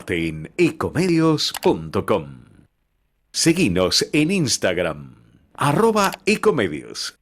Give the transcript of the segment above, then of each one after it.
Infórmate en ecomedios.com. Seguinos en Instagram, @ecomedios.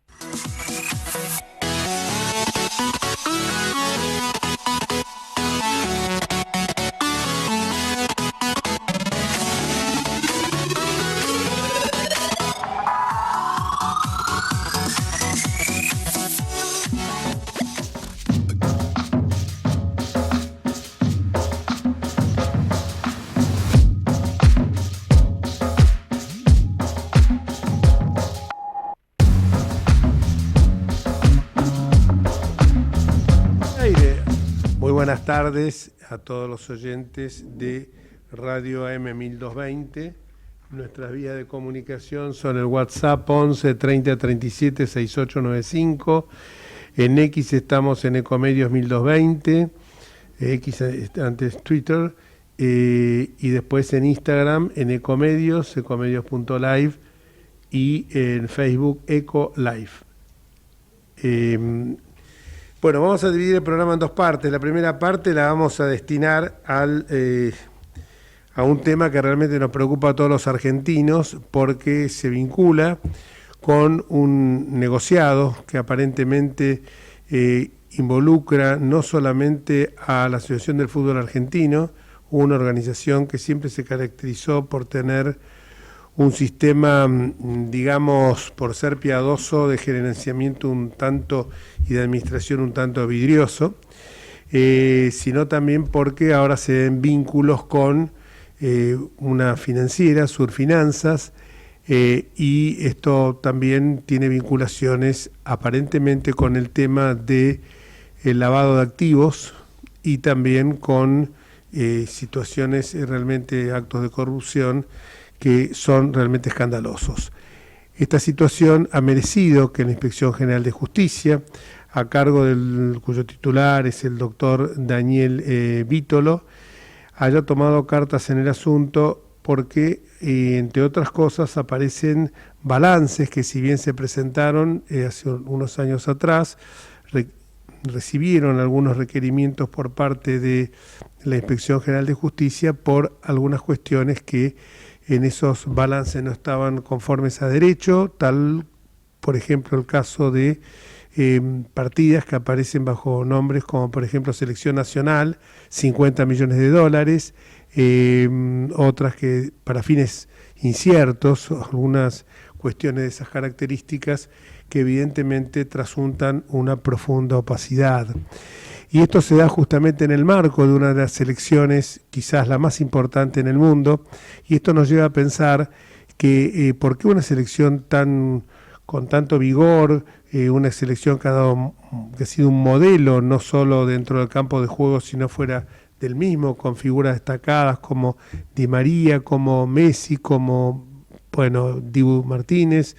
Buenas tardes a todos los oyentes de Radio AM 1220. Nuestras vías de comunicación son el WhatsApp 11 30 37 6895. En X estamos en Ecomedios 1220, X antes Twitter, y después en Instagram en Ecomedios, ecomedios.live, y en Facebook EcoLive. Bueno, vamos a dividir el programa en dos partes. La primera parte la vamos a destinar a un tema que realmente nos preocupa a todos los argentinos, porque se vincula con un negociado que aparentemente involucra no solamente a la Asociación del Fútbol Argentino, una organización que siempre se caracterizó por tener un sistema, digamos, por ser piadoso, de gerenciamiento un tanto y de administración un tanto vidrioso, sino también porque ahora se ven vínculos con una financiera, Surfinanzas, y esto también tiene vinculaciones aparentemente con el tema de el lavado de activos y también con situaciones, realmente actos de corrupción que son realmente escandalosos. Esta situación ha merecido que la Inspección General de Justicia, a cargo cuyo titular es el doctor Daniel Vítolo, haya tomado cartas en el asunto porque, entre otras cosas, aparecen balances que, si bien se presentaron hace unos años atrás, recibieron algunos requerimientos por parte de la Inspección General de Justicia por algunas cuestiones que en esos balances no estaban conformes a derecho, tal, por ejemplo, el caso de partidas que aparecen bajo nombres como, por ejemplo, Selección Nacional, $50 millones, otras que para fines inciertos, algunas cuestiones de esas características que evidentemente trasuntan una profunda opacidad. Y esto se da justamente en el marco de una de las elecciones, quizás la más importante en el mundo, y esto nos lleva a pensar que por qué una selección con tanto vigor, una selección que ha sido un modelo no solo dentro del campo de juego, sino fuera del mismo, con figuras destacadas como Di María, como Messi, como Dibu Martínez,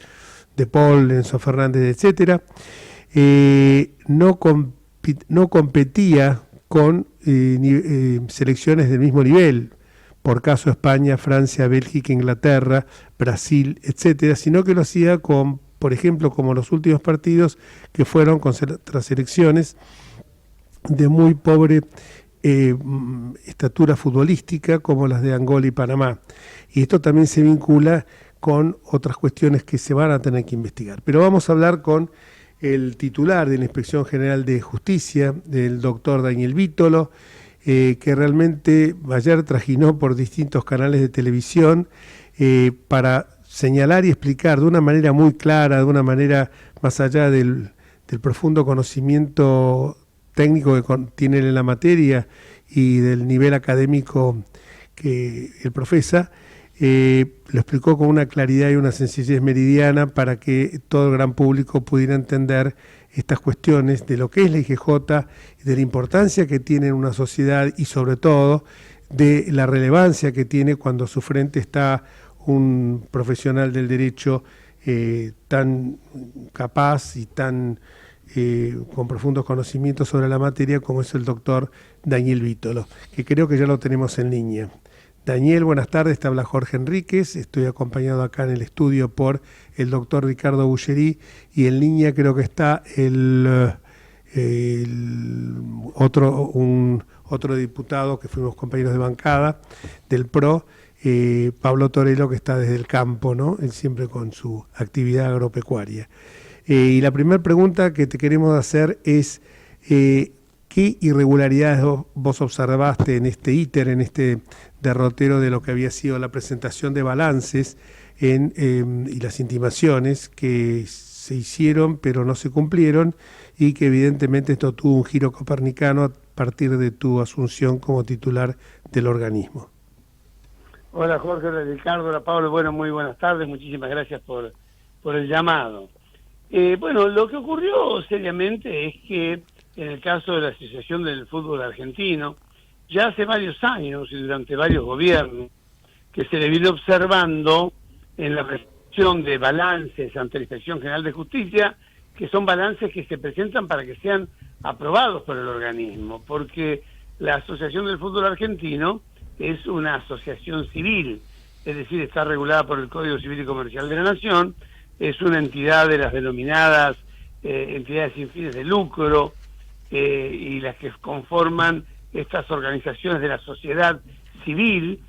De Paul, Enzo Fernández, etcétera, no competía con selecciones del mismo nivel, por caso España, Francia, Bélgica, Inglaterra, Brasil, etcétera, sino que lo hacía con, por ejemplo, como los últimos partidos que fueron contra selecciones de muy pobre estatura futbolística, como las de Angola y Panamá. Y esto también se vincula con otras cuestiones que se van a tener que investigar. Pero vamos a hablar con el titular de la Inspección General de Justicia, del doctor Daniel Vítolo, que realmente ayer trajinó por distintos canales de televisión para señalar y explicar de una manera muy clara, de una manera más allá del profundo conocimiento técnico que tiene en la materia y del nivel académico que él profesa, lo explicó con una claridad y una sencillez meridiana para que todo el gran público pudiera entender estas cuestiones de lo que es la IGJ, de la importancia que tiene en una sociedad y sobre todo de la relevancia que tiene cuando a su frente está un profesional del derecho tan capaz y tan con profundos conocimientos sobre la materia como es el doctor Daniel Vítolo, que creo que ya lo tenemos en línea. Daniel, buenas tardes, te habla Jorge Enríquez, estoy acompañado acá en el estudio por el doctor Ricardo Bullerí y en línea creo que está un otro diputado que fuimos compañeros de bancada del PRO, Pablo Torello, que está desde el campo, ¿no? Él siempre con su actividad agropecuaria. Y la primera pregunta que te queremos hacer es, ¿qué irregularidades vos observaste en este íter, en este derrotero de lo que había sido la presentación de balances y las intimaciones que se hicieron pero no se cumplieron, y que evidentemente esto tuvo un giro copernicano a partir de tu asunción como titular del organismo? Hola Jorge, hola Ricardo, hola Pablo, bueno, muy buenas tardes, muchísimas gracias por el llamado. Bueno, lo que ocurrió seriamente es que en el caso de la Asociación del Fútbol Argentino, ya hace varios años y durante varios gobiernos, que se le viene observando en la presentación de balances ante la Inspección General de Justicia, que son balances que se presentan para que sean aprobados por el organismo, porque la Asociación del Fútbol Argentino es una asociación civil, es decir, está regulada por el Código Civil y Comercial de la Nación, es una entidad de las denominadas entidades sin fines de lucro, y las que conforman estas organizaciones de la sociedad civil,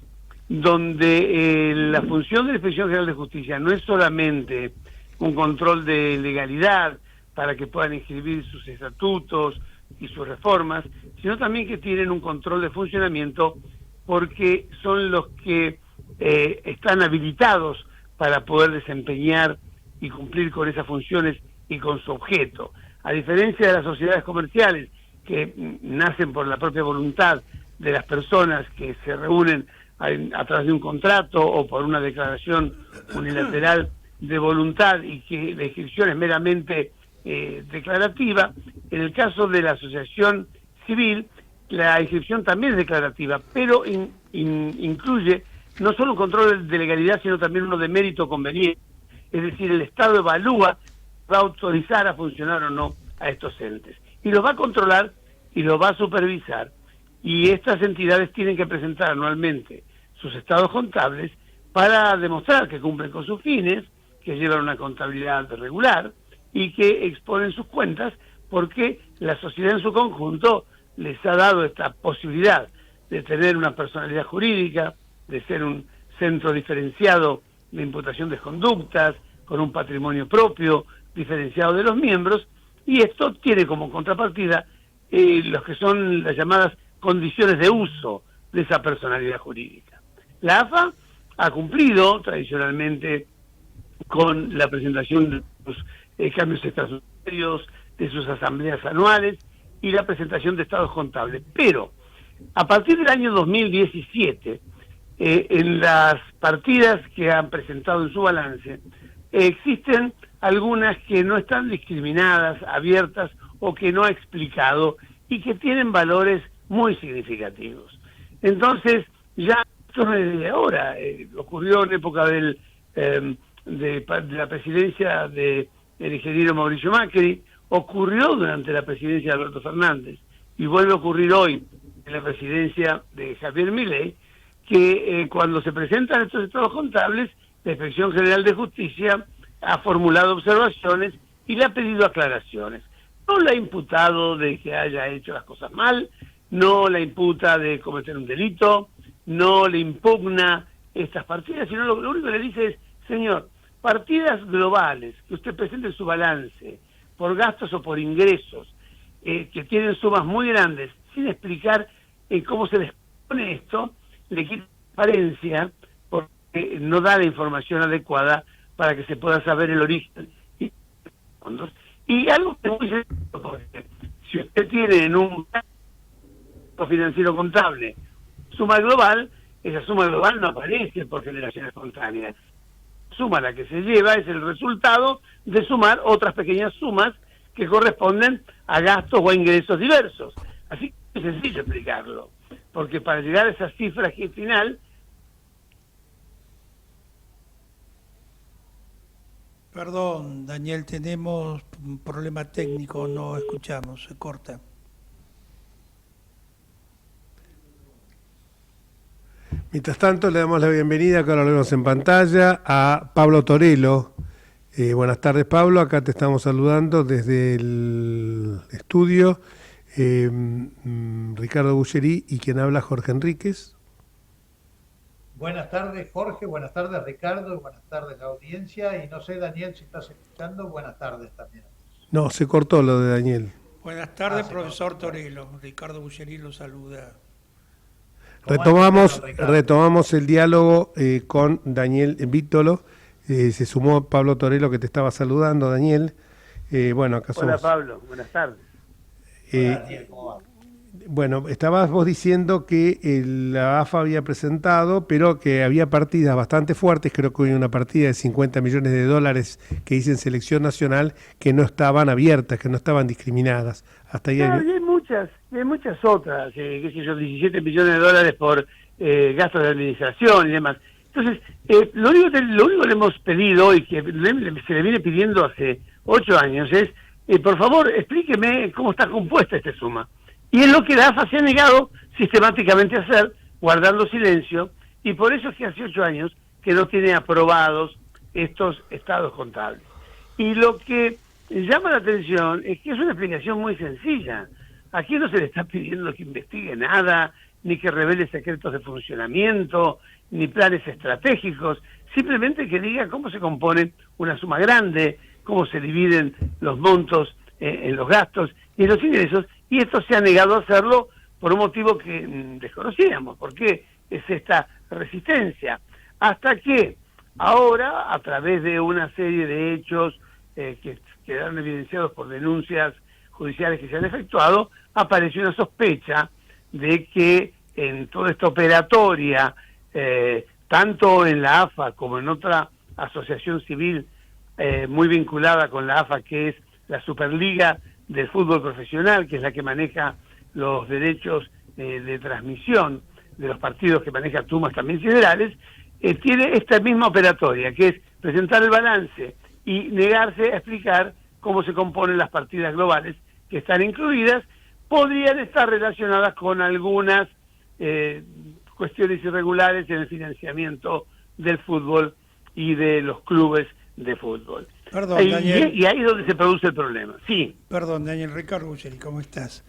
donde la función de la Inspección General de Justicia no es solamente un control de legalidad para que puedan inscribir sus estatutos y sus reformas, sino también que tienen un control de funcionamiento, porque son los que están habilitados para poder desempeñar y cumplir con esas funciones y con su objeto. A diferencia de las sociedades comerciales, que nacen por la propia voluntad de las personas que se reúnen a través de un contrato o por una declaración unilateral de voluntad, y que la inscripción es meramente declarativa, en el caso de la asociación civil, la inscripción también es declarativa, pero incluye no solo un control de legalidad, sino también uno de mérito conveniente. Es decir, el Estado evalúa, va a autorizar a funcionar o no a estos entes. Y los va a controlar y los va a supervisar. Y estas entidades tienen que presentar anualmente sus estados contables para demostrar que cumplen con sus fines, que llevan una contabilidad regular y que exponen sus cuentas, porque la sociedad en su conjunto les ha dado esta posibilidad de tener una personalidad jurídica, de ser un centro diferenciado de imputación de conductas, con un patrimonio propio diferenciado de los miembros, y esto tiene como contrapartida los que son las llamadas condiciones de uso de esa personalidad jurídica. La AFA ha cumplido tradicionalmente con la presentación de los cambios estatutarios, de sus asambleas anuales y la presentación de estados contables, pero a partir del año 2017, en las partidas que han presentado en su balance, existen algunas que no están discriminadas, abiertas, o que no ha explicado, y que tienen valores muy significativos. Entonces, ya esto no es de ahora, ocurrió en época de la presidencia del ingeniero Mauricio Macri, ocurrió durante la presidencia de Alberto Fernández, y vuelve a ocurrir hoy en la presidencia de Javier Milei, que cuando se presentan estos estados contables, la Inspección General de Justicia ha formulado observaciones y le ha pedido aclaraciones. No la ha imputado de que haya hecho las cosas mal, no la imputa de cometer un delito, no le impugna estas partidas, sino lo único que le dice es: señor, partidas globales que usted presente en su balance, por gastos o por ingresos, que tienen sumas muy grandes, sin explicar cómo se les pone esto, le quita transparencia, porque no da la información adecuada para que se pueda saber el origen y algo que es muy sencillo, porque si usted tiene en un financiero contable suma global, esa suma global no aparece por generaciones espontáneas. La suma la que se lleva es el resultado de sumar otras pequeñas sumas que corresponden a gastos o a ingresos diversos. Así que es sencillo explicarlo, porque para llegar a esa cifra final... Perdón, Daniel, tenemos un problema técnico, no escuchamos, se corta. Mientras tanto, le damos la bienvenida, que ahora lo vemos en pantalla, a Pablo Torello. Buenas tardes, Pablo. Acá te estamos saludando desde el estudio Ricardo Bulleri y quien habla Jorge Enríquez. Buenas tardes, Jorge, buenas tardes, Ricardo, buenas tardes la audiencia, y no sé, Daniel, si estás escuchando, buenas tardes también. No, se cortó lo de Daniel. Buenas tardes, profesor Torello. Ricardo Bulleri lo saluda. Retomamos el diálogo con Daniel Vítolo. Se sumó Pablo Torello, que te estaba saludando, Daniel. Bueno, acá Hola, somos. Pablo, buenas tardes. Hola, Daniel, ¿cómo va? Bueno, estabas vos diciendo que la AFA había presentado, pero que había partidas bastante fuertes, creo que hay una partida de 50 millones de dólares que dice en selección nacional, que no estaban abiertas, que no estaban discriminadas. Hasta ahí Claro, y hay muchas otras, qué sé yo, 17 millones de dólares por gastos de administración y demás. Entonces, lo único que le hemos pedido y que se le viene pidiendo hace 8 años es, por favor, explíqueme cómo está compuesta esta suma. Y es lo que la AFA se ha negado sistemáticamente a hacer, guardando silencio, y por eso es que hace 8 años que no tiene aprobados estos estados contables. Y lo que llama la atención es que es una explicación muy sencilla. Aquí no se le está pidiendo que investigue nada, ni que revele secretos de funcionamiento, ni planes estratégicos, simplemente que diga cómo se compone una suma grande, cómo se dividen los montos en los gastos y en los ingresos, y esto se ha negado a hacerlo por un motivo que desconocíamos. ¿Por qué es esta resistencia? Hasta que ahora, a través de una serie de hechos que quedaron evidenciados por denuncias judiciales que se han efectuado, apareció una sospecha de que en toda esta operatoria, tanto en la AFA como en otra asociación civil muy vinculada con la AFA, que es la Superliga del Fútbol Profesional, que es la que maneja los derechos de transmisión de los partidos que maneja Tumas también Federales, tiene esta misma operatoria, que es presentar el balance y negarse a explicar cómo se componen las partidas globales que están incluidas. Podrían estar relacionadas con algunas cuestiones irregulares en el financiamiento del fútbol y de los clubes de fútbol. Perdón, Daniel. Y ahí es donde se produce el problema. Sí. Perdón, Daniel. Ricardo Bulleri, ¿cómo estás?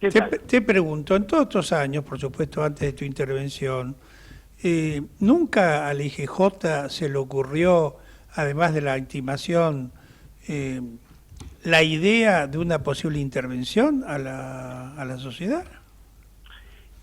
¿Qué tal? Te pregunto, en todos estos años, por supuesto, antes de tu intervención, ¿nunca al IGJ se le ocurrió, además de la intimación, la idea de una posible intervención a la sociedad?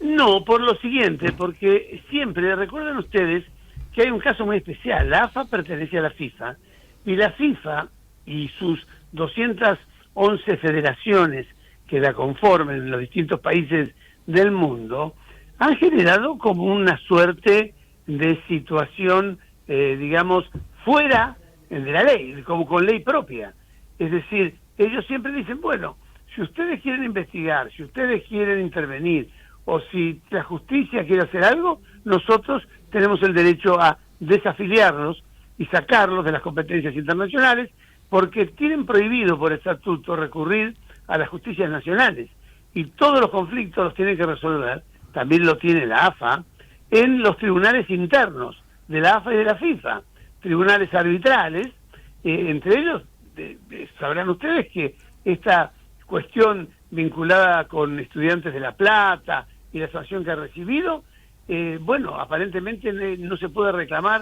No, por lo siguiente, porque siempre, recuerden ustedes que hay un caso muy especial. La AFA pertenece a la FIFA, y la FIFA y sus 211 federaciones que la conforman en los distintos países del mundo han generado como una suerte de situación, digamos, fuera de la ley, como con ley propia. Es decir, ellos siempre dicen, bueno, si ustedes quieren investigar, si ustedes quieren intervenir, o si la justicia quiere hacer algo, nosotros tenemos el derecho a desafiliarnos y sacarlos de las competencias internacionales, porque tienen prohibido por estatuto recurrir a las justicias nacionales, y todos los conflictos los tienen que resolver, también lo tiene la AFA, en los tribunales internos de la AFA y de la FIFA, tribunales arbitrales, entre ellos, sabrán ustedes que esta cuestión vinculada con Estudiantes de La Plata y la sanción que ha recibido, bueno, aparentemente no se puede reclamar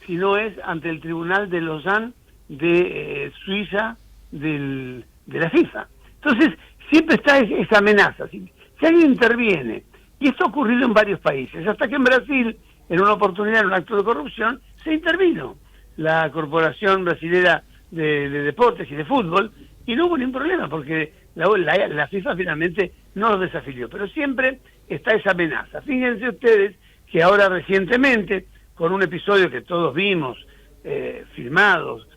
si no es ante el Tribunal de Lausanne de Suiza de la FIFA. Entonces, siempre está esa amenaza. Si alguien interviene, y esto ha ocurrido en varios países, hasta que en Brasil, en una oportunidad, en un acto de corrupción, se intervino la Corporación Brasilera de Deportes y de Fútbol, y no hubo ningún problema, porque la FIFA finalmente no los desafilió. Pero siempre está esa amenaza. Fíjense ustedes que ahora recientemente, con un episodio que todos vimos, filmados,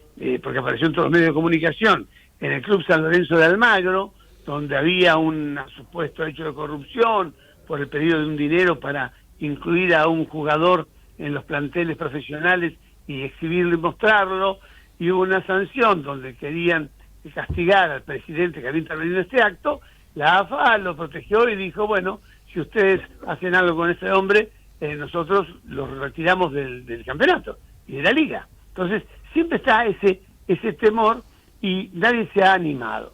porque apareció en todos los medios de comunicación, en el Club San Lorenzo de Almagro, donde había un supuesto hecho de corrupción por el pedido de un dinero para incluir a un jugador en los planteles profesionales y exhibirlo y mostrarlo, y hubo una sanción donde querían castigar al presidente que había intervenido en este acto. La AFA lo protegió y dijo, bueno, si ustedes hacen algo con ese hombre, nosotros los retiramos del campeonato y de la liga. Entonces, siempre está ese temor y nadie se ha animado.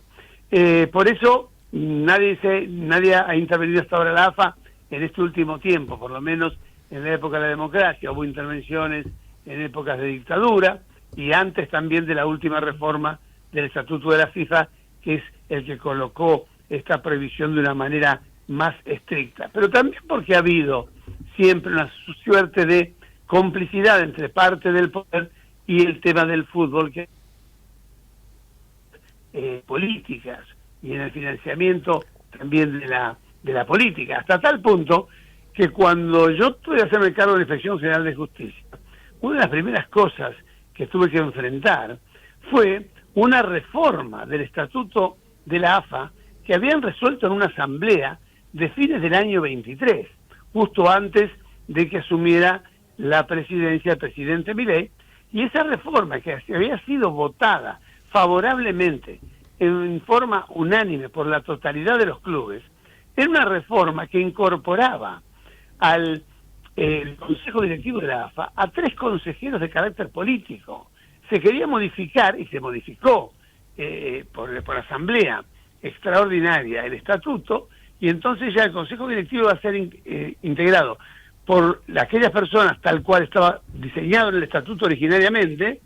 Por eso, nadie ha intervenido hasta ahora la AFA en este último tiempo, por lo menos en la época de la democracia. Hubo intervenciones en épocas de dictadura y antes también de la última reforma del Estatuto de la FIFA, que es el que colocó esta prohibición de una manera más estricta. Pero también porque ha habido siempre una suerte de complicidad entre parte del poder y el tema del fútbol, que políticas y en el financiamiento también de la política, hasta tal punto que cuando yo tuve que hacerme cargo de la Inspección General de Justicia, una de las primeras cosas que tuve que enfrentar fue una reforma del Estatuto de la AFA que habían resuelto en una asamblea de fines del año 23, justo antes de que asumiera la presidencia el presidente Milei, y esa reforma que había sido votada favorablemente en forma unánime por la totalidad de los clubes, era una reforma que incorporaba al Consejo Directivo de la AFA a 3 consejeros de carácter político. Se quería modificar, y se modificó por asamblea extraordinaria el estatuto, y entonces ya el Consejo Directivo va a ser integrado por aquellas personas tal cual estaba diseñado en el estatuto originariamente,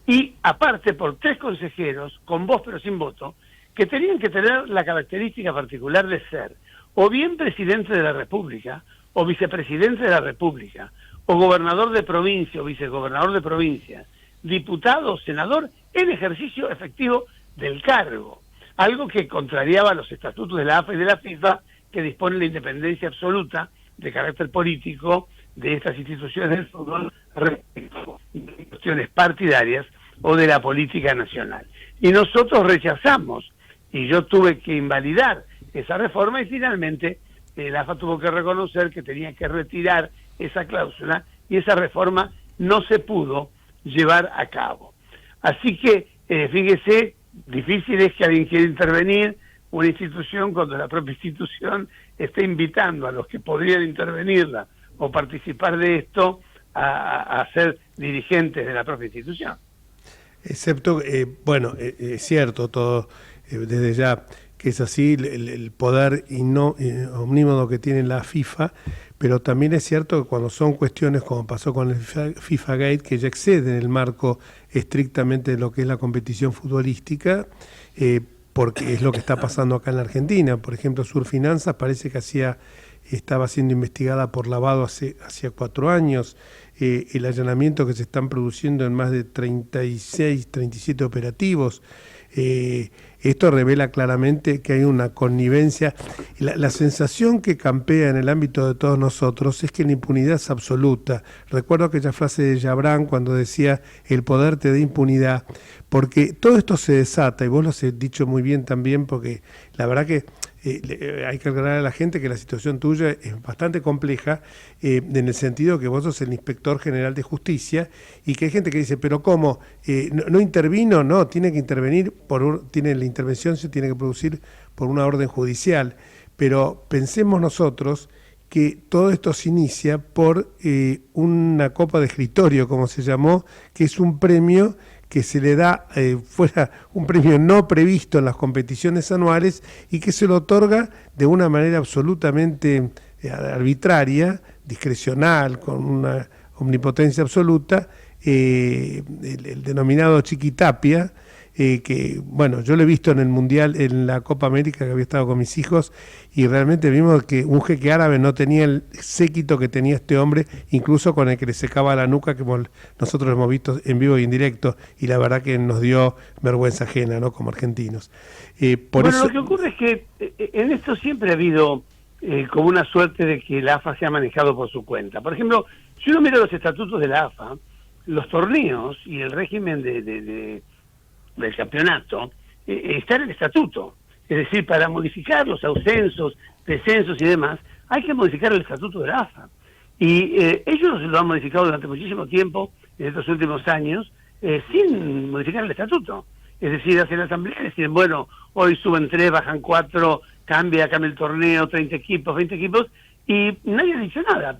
y aparte por 3 consejeros, con voz pero sin voto, que tenían que tener la característica particular de ser o bien presidente de la República, o vicepresidente de la República, o gobernador de provincia, o vicegobernador de provincia, diputado o senador en ejercicio efectivo del cargo, algo que contrariaba los estatutos de la AFA y de la FIFA, que disponen la independencia absoluta de carácter político de estas instituciones del fútbol respecto de cuestiones partidarias o de la política nacional. Y nosotros rechazamos, y yo tuve que invalidar esa reforma, y finalmente la AFA tuvo que reconocer que tenía que retirar esa cláusula, y esa reforma no se pudo llevar a cabo. Así que, fíjese, difícil es que alguien quiera intervenir una institución cuando la propia institución está invitando a los que podrían intervenirla o participar de esto a ser dirigentes de la propia institución. Excepto, es cierto todo, desde ya que es así, el poder omnímodo que tiene la FIFA, pero también es cierto que cuando son cuestiones como pasó con el FIFA Gate, que ya exceden el marco estrictamente de lo que es la competición futbolística, porque es lo que está pasando acá en la Argentina. Por ejemplo, Surfinanzas parece que estaba siendo investigada por lavado hacía 4 años. El allanamiento que se están produciendo en más de 36, 37 operativos. Esto revela claramente que hay una connivencia. La sensación que campea en el ámbito de todos nosotros es que la impunidad es absoluta. Recuerdo aquella frase de Jabrán cuando decía: el poder te da impunidad, porque todo esto se desata, y vos lo has dicho muy bien también, porque la verdad que hay que aclarar a la gente que la situación tuya es bastante compleja, en el sentido que vos sos el inspector general de justicia, y que hay gente que dice, pero ¿cómo? ¿No intervino? No, tiene que intervenir, la intervención se tiene que producir por una orden judicial, pero pensemos nosotros que todo esto se inicia por una copa de escritorio, como se llamó, que es un premio que se le da, fuera un premio no previsto en las competiciones anuales, y que se lo otorga de una manera absolutamente arbitraria, discrecional, con una omnipotencia absoluta, el denominado Chiquitapia, que, bueno, yo lo he visto en el Mundial, en la Copa América, que había estado con mis hijos, y realmente vimos que un jeque árabe no tenía el séquito que tenía este hombre, incluso con el que le secaba la nuca, que nosotros lo hemos visto en vivo y en directo, y la verdad que nos dio vergüenza ajena, ¿no?, como argentinos. Lo que ocurre es que en esto siempre ha habido como una suerte de que la AFA se ha manejado por su cuenta. Por ejemplo, si uno mira los estatutos de la AFA, los torneos y el régimen del campeonato, está en el estatuto. Es decir, para modificar los ascensos, descensos y demás, hay que modificar el estatuto de la AFA. Y ellos lo han modificado durante muchísimo tiempo, en estos últimos años, sin modificar el estatuto. Es decir, hacen la asamblea y deciden, bueno, hoy suben 3, bajan 4, cambia el torneo, 30 equipos, 20 equipos, y nadie ha dicho nada.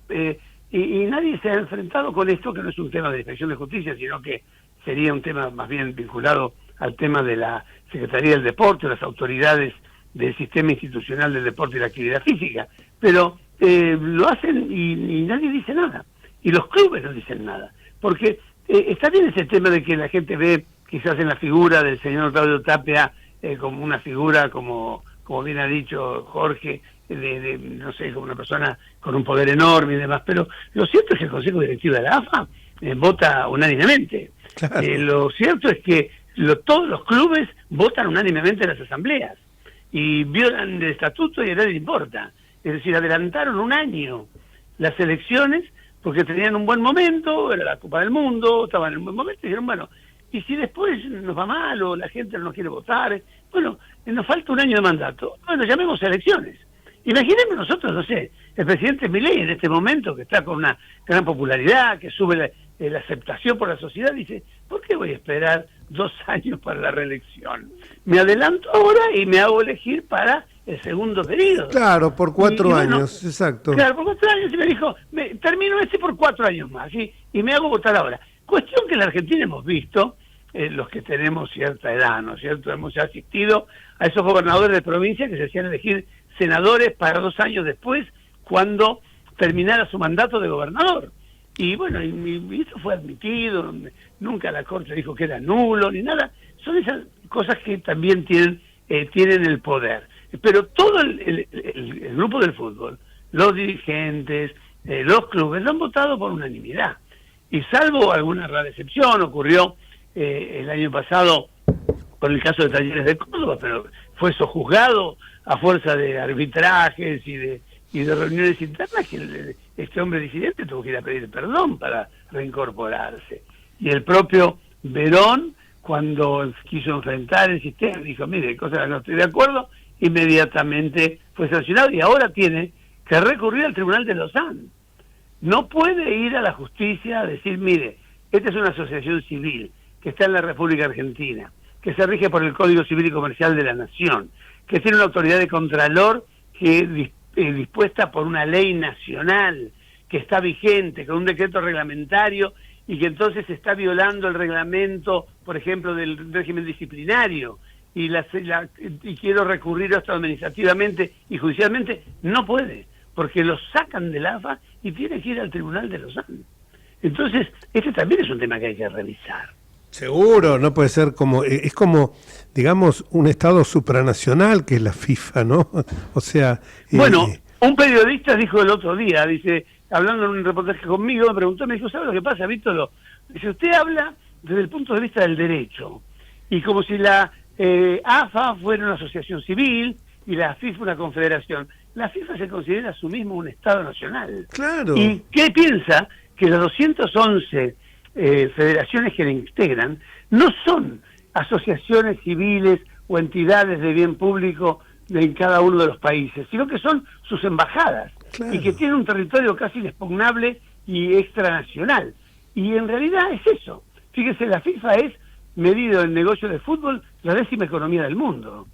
Y nadie se ha enfrentado con esto, que no es un tema de inspección de justicia, sino que sería un tema más bien vinculado al tema de la Secretaría del Deporte, las autoridades del sistema institucional del deporte y la actividad física, pero lo hacen y nadie dice nada, y los clubes no dicen nada, porque está bien ese tema de que la gente ve quizás en la figura del señor Claudio Tapia como una figura, como bien ha dicho Jorge, no sé, como una persona con un poder enorme y demás, pero lo cierto es que el Consejo Directivo de la AFA vota unánimemente. Claro. Lo cierto es que todos los clubes votan unánimemente en las asambleas y violan el estatuto y a nadie le importa. Es decir, adelantaron un año las elecciones porque tenían un buen momento, era la Copa del Mundo, estaban en un buen momento y dijeron, bueno, y si después nos va mal o la gente no nos quiere votar, bueno, nos falta un año de mandato, bueno, llamemos a elecciones. Imaginemos nosotros, no sé, el presidente Milei en este momento, que está con una gran popularidad, que sube la aceptación por la sociedad, dice, ¿por qué voy a esperar 2 años para la reelección? Me adelanto ahora y me hago elegir para el segundo periodo. Claro, por 4 bueno, años, exacto. Claro, por 4 años, y me dijo, termino por 4 años más, ¿sí? Y me hago votar ahora. Cuestión que en la Argentina hemos visto, los que tenemos cierta edad, ¿no es cierto? Hemos asistido a esos gobernadores de provincia que se hacían elegir senadores para 2 años después, cuando terminara su mandato de gobernador. Y bueno, y eso fue admitido, nunca la Corte dijo que era nulo, ni nada. Son esas cosas que también tienen el poder. Pero todo el grupo del fútbol, los dirigentes, los clubes, lo han votado por unanimidad. Y salvo alguna rara excepción, ocurrió el año pasado con el caso de Talleres de Córdoba, pero fue sojuzgado a fuerza de arbitrajes y de reuniones internas, que este hombre disidente tuvo que ir a pedir perdón para reincorporarse. Y el propio Verón, cuando quiso enfrentar el sistema, dijo, mire, hay cosas en las que no estoy de acuerdo, inmediatamente fue sancionado y ahora tiene que recurrir al Tribunal de Lausanne. No puede ir a la justicia a decir, mire, esta es una asociación civil que está en la República Argentina, que se rige por el Código Civil y Comercial de la Nación, que tiene una autoridad de contralor que dispuesta por una ley nacional, que está vigente, con un decreto reglamentario, y que entonces está violando el reglamento, por ejemplo, del régimen disciplinario, y quiero recurrir a esto administrativamente y judicialmente, no puede, porque lo sacan del AFA y tiene que ir al Tribunal de Lausanne. Entonces, este también es un tema que hay que revisar. Seguro, no puede ser como, es como, digamos, un estado supranacional que es la FIFA, ¿no? O sea... Bueno, un periodista dijo el otro día, dice, hablando en un reportaje conmigo, me preguntó, me dijo, ¿sabe lo que pasa, Víctor? Dice, usted habla desde el punto de vista del derecho, y como si la AFA fuera una asociación civil y la FIFA una confederación. La FIFA se considera a sí mismo un Estado nacional. Claro. ¿Y qué piensa? Que las 211 federaciones que la integran no son asociaciones civiles o entidades de bien público en cada uno de los países, sino que son sus embajadas, claro, y que tienen un territorio casi inexpugnable y extranacional. Y en realidad es eso. Fíjese, la FIFA es, medido en negocio de fútbol, la 10ª economía del mundo.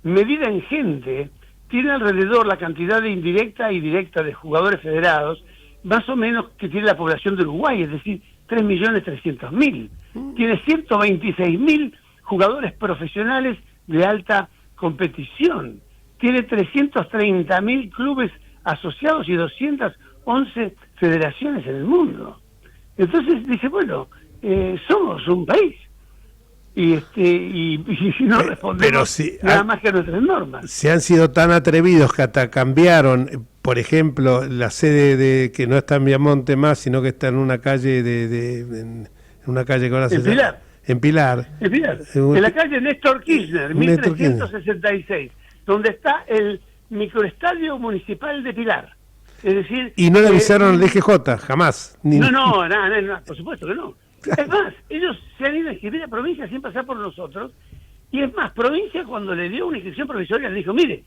Medida en gente, tiene alrededor la cantidad de indirecta y directa de jugadores federados, más o menos que tiene la población de Uruguay, es decir, 3.300.000. Tiene 126.000 jugadores profesionales de alta competición. Tiene 330.000 clubes asociados y 211 federaciones en el mundo. Entonces dice, bueno, somos un país. Y no respondemos nada más que a nuestras normas. Se han sido tan atrevidos que hasta cambiaron, por ejemplo, la sede de que no está en Viamonte más, sino que está en una calle en una calle que ahora se llama en Pilar. En la calle Néstor Kirchner, 1366, donde está el microestadio municipal de Pilar. Es decir, y no le avisaron al DGJ, jamás. No, por supuesto que no. Es más, ellos se han ido a inscribir a provincia sin pasar por nosotros, y es más, provincia cuando le dio una inscripción provisoria le dijo, mire,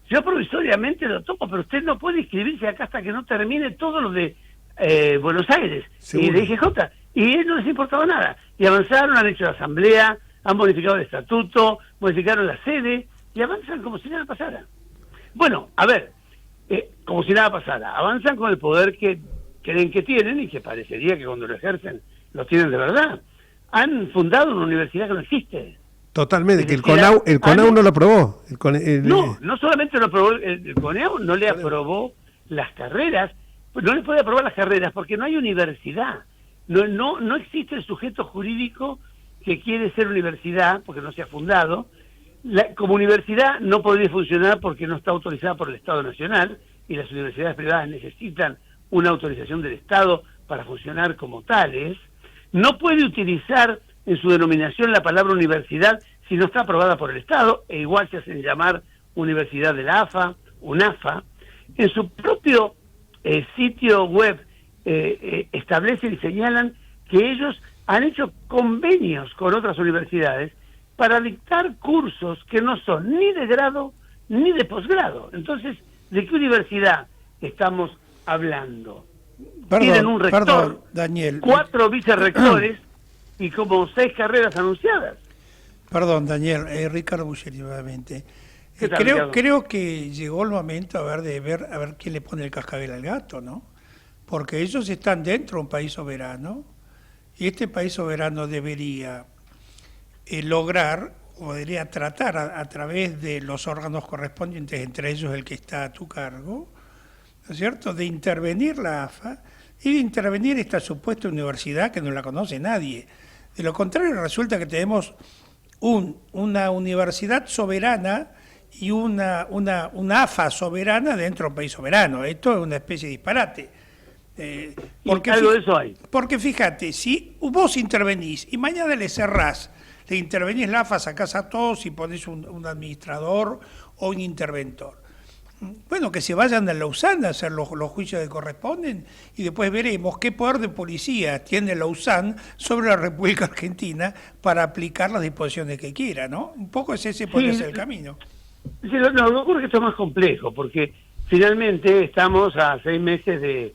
yo provisoriamente lo tomo, pero usted no puede inscribirse acá hasta que no termine todo lo de Buenos Aires. ¿Seguro? Y de IGJ, y a él no les importaba nada, y avanzaron, han hecho la asamblea, han modificado el estatuto, modificaron la sede, y avanzan como si nada pasara. Bueno, a ver, como si nada pasara, avanzan con el poder que creen que tienen, y que parecería que cuando lo ejercen lo tienen de verdad. Han fundado una universidad que no existe. Totalmente, Es que el decir, CONAU no lo aprobó. No solamente lo aprobó, el CONEAU no le aprobó las carreras, no le puede aprobar las carreras porque no hay universidad. No existe el sujeto jurídico que quiere ser universidad, porque no se ha fundado. Como universidad no podría funcionar porque no está autorizada por el Estado Nacional, y las universidades privadas necesitan una autorización del Estado para funcionar como tales. No puede utilizar en su denominación la palabra universidad si no está aprobada por el Estado, e igual se hacen llamar Universidad de la AFA, UNAFA. En su propio sitio web establecen y señalan que ellos han hecho convenios con otras universidades para dictar cursos que no son ni de grado ni de posgrado. Entonces, ¿de qué universidad estamos hablando? Tienen un rector, perdón, Daniel. 4 vicerrectores y como 6 carreras anunciadas. Perdón, Daniel, Ricardo Buscheri nuevamente. ¿Qué tal, Ricardo? Creo que llegó el momento a ver quién le pone el cascabel al gato, ¿no? Porque ellos están dentro de un país soberano y este país soberano debería lograr o debería tratar a través de los órganos correspondientes, entre ellos el que está a tu cargo, ¿no es cierto?, de intervenir la AFA y de intervenir esta supuesta universidad que no la conoce nadie. De lo contrario, resulta que tenemos una universidad soberana y una AFA soberana dentro de un país soberano. Esto es una especie de disparate. Porque algo de eso hay. Porque fíjate, si vos intervenís y mañana le cerrás, le intervenís la AFA, sacás a todos y ponés un administrador o un interventor. Bueno, que se vayan a Lausanne a hacer los juicios que corresponden y después veremos qué poder de policía tiene Lausanne sobre la República Argentina para aplicar las disposiciones que quiera, ¿no? Un poco ese podría ser el camino. Sí, no ocurre que esto es más complejo, porque finalmente estamos a 6 meses de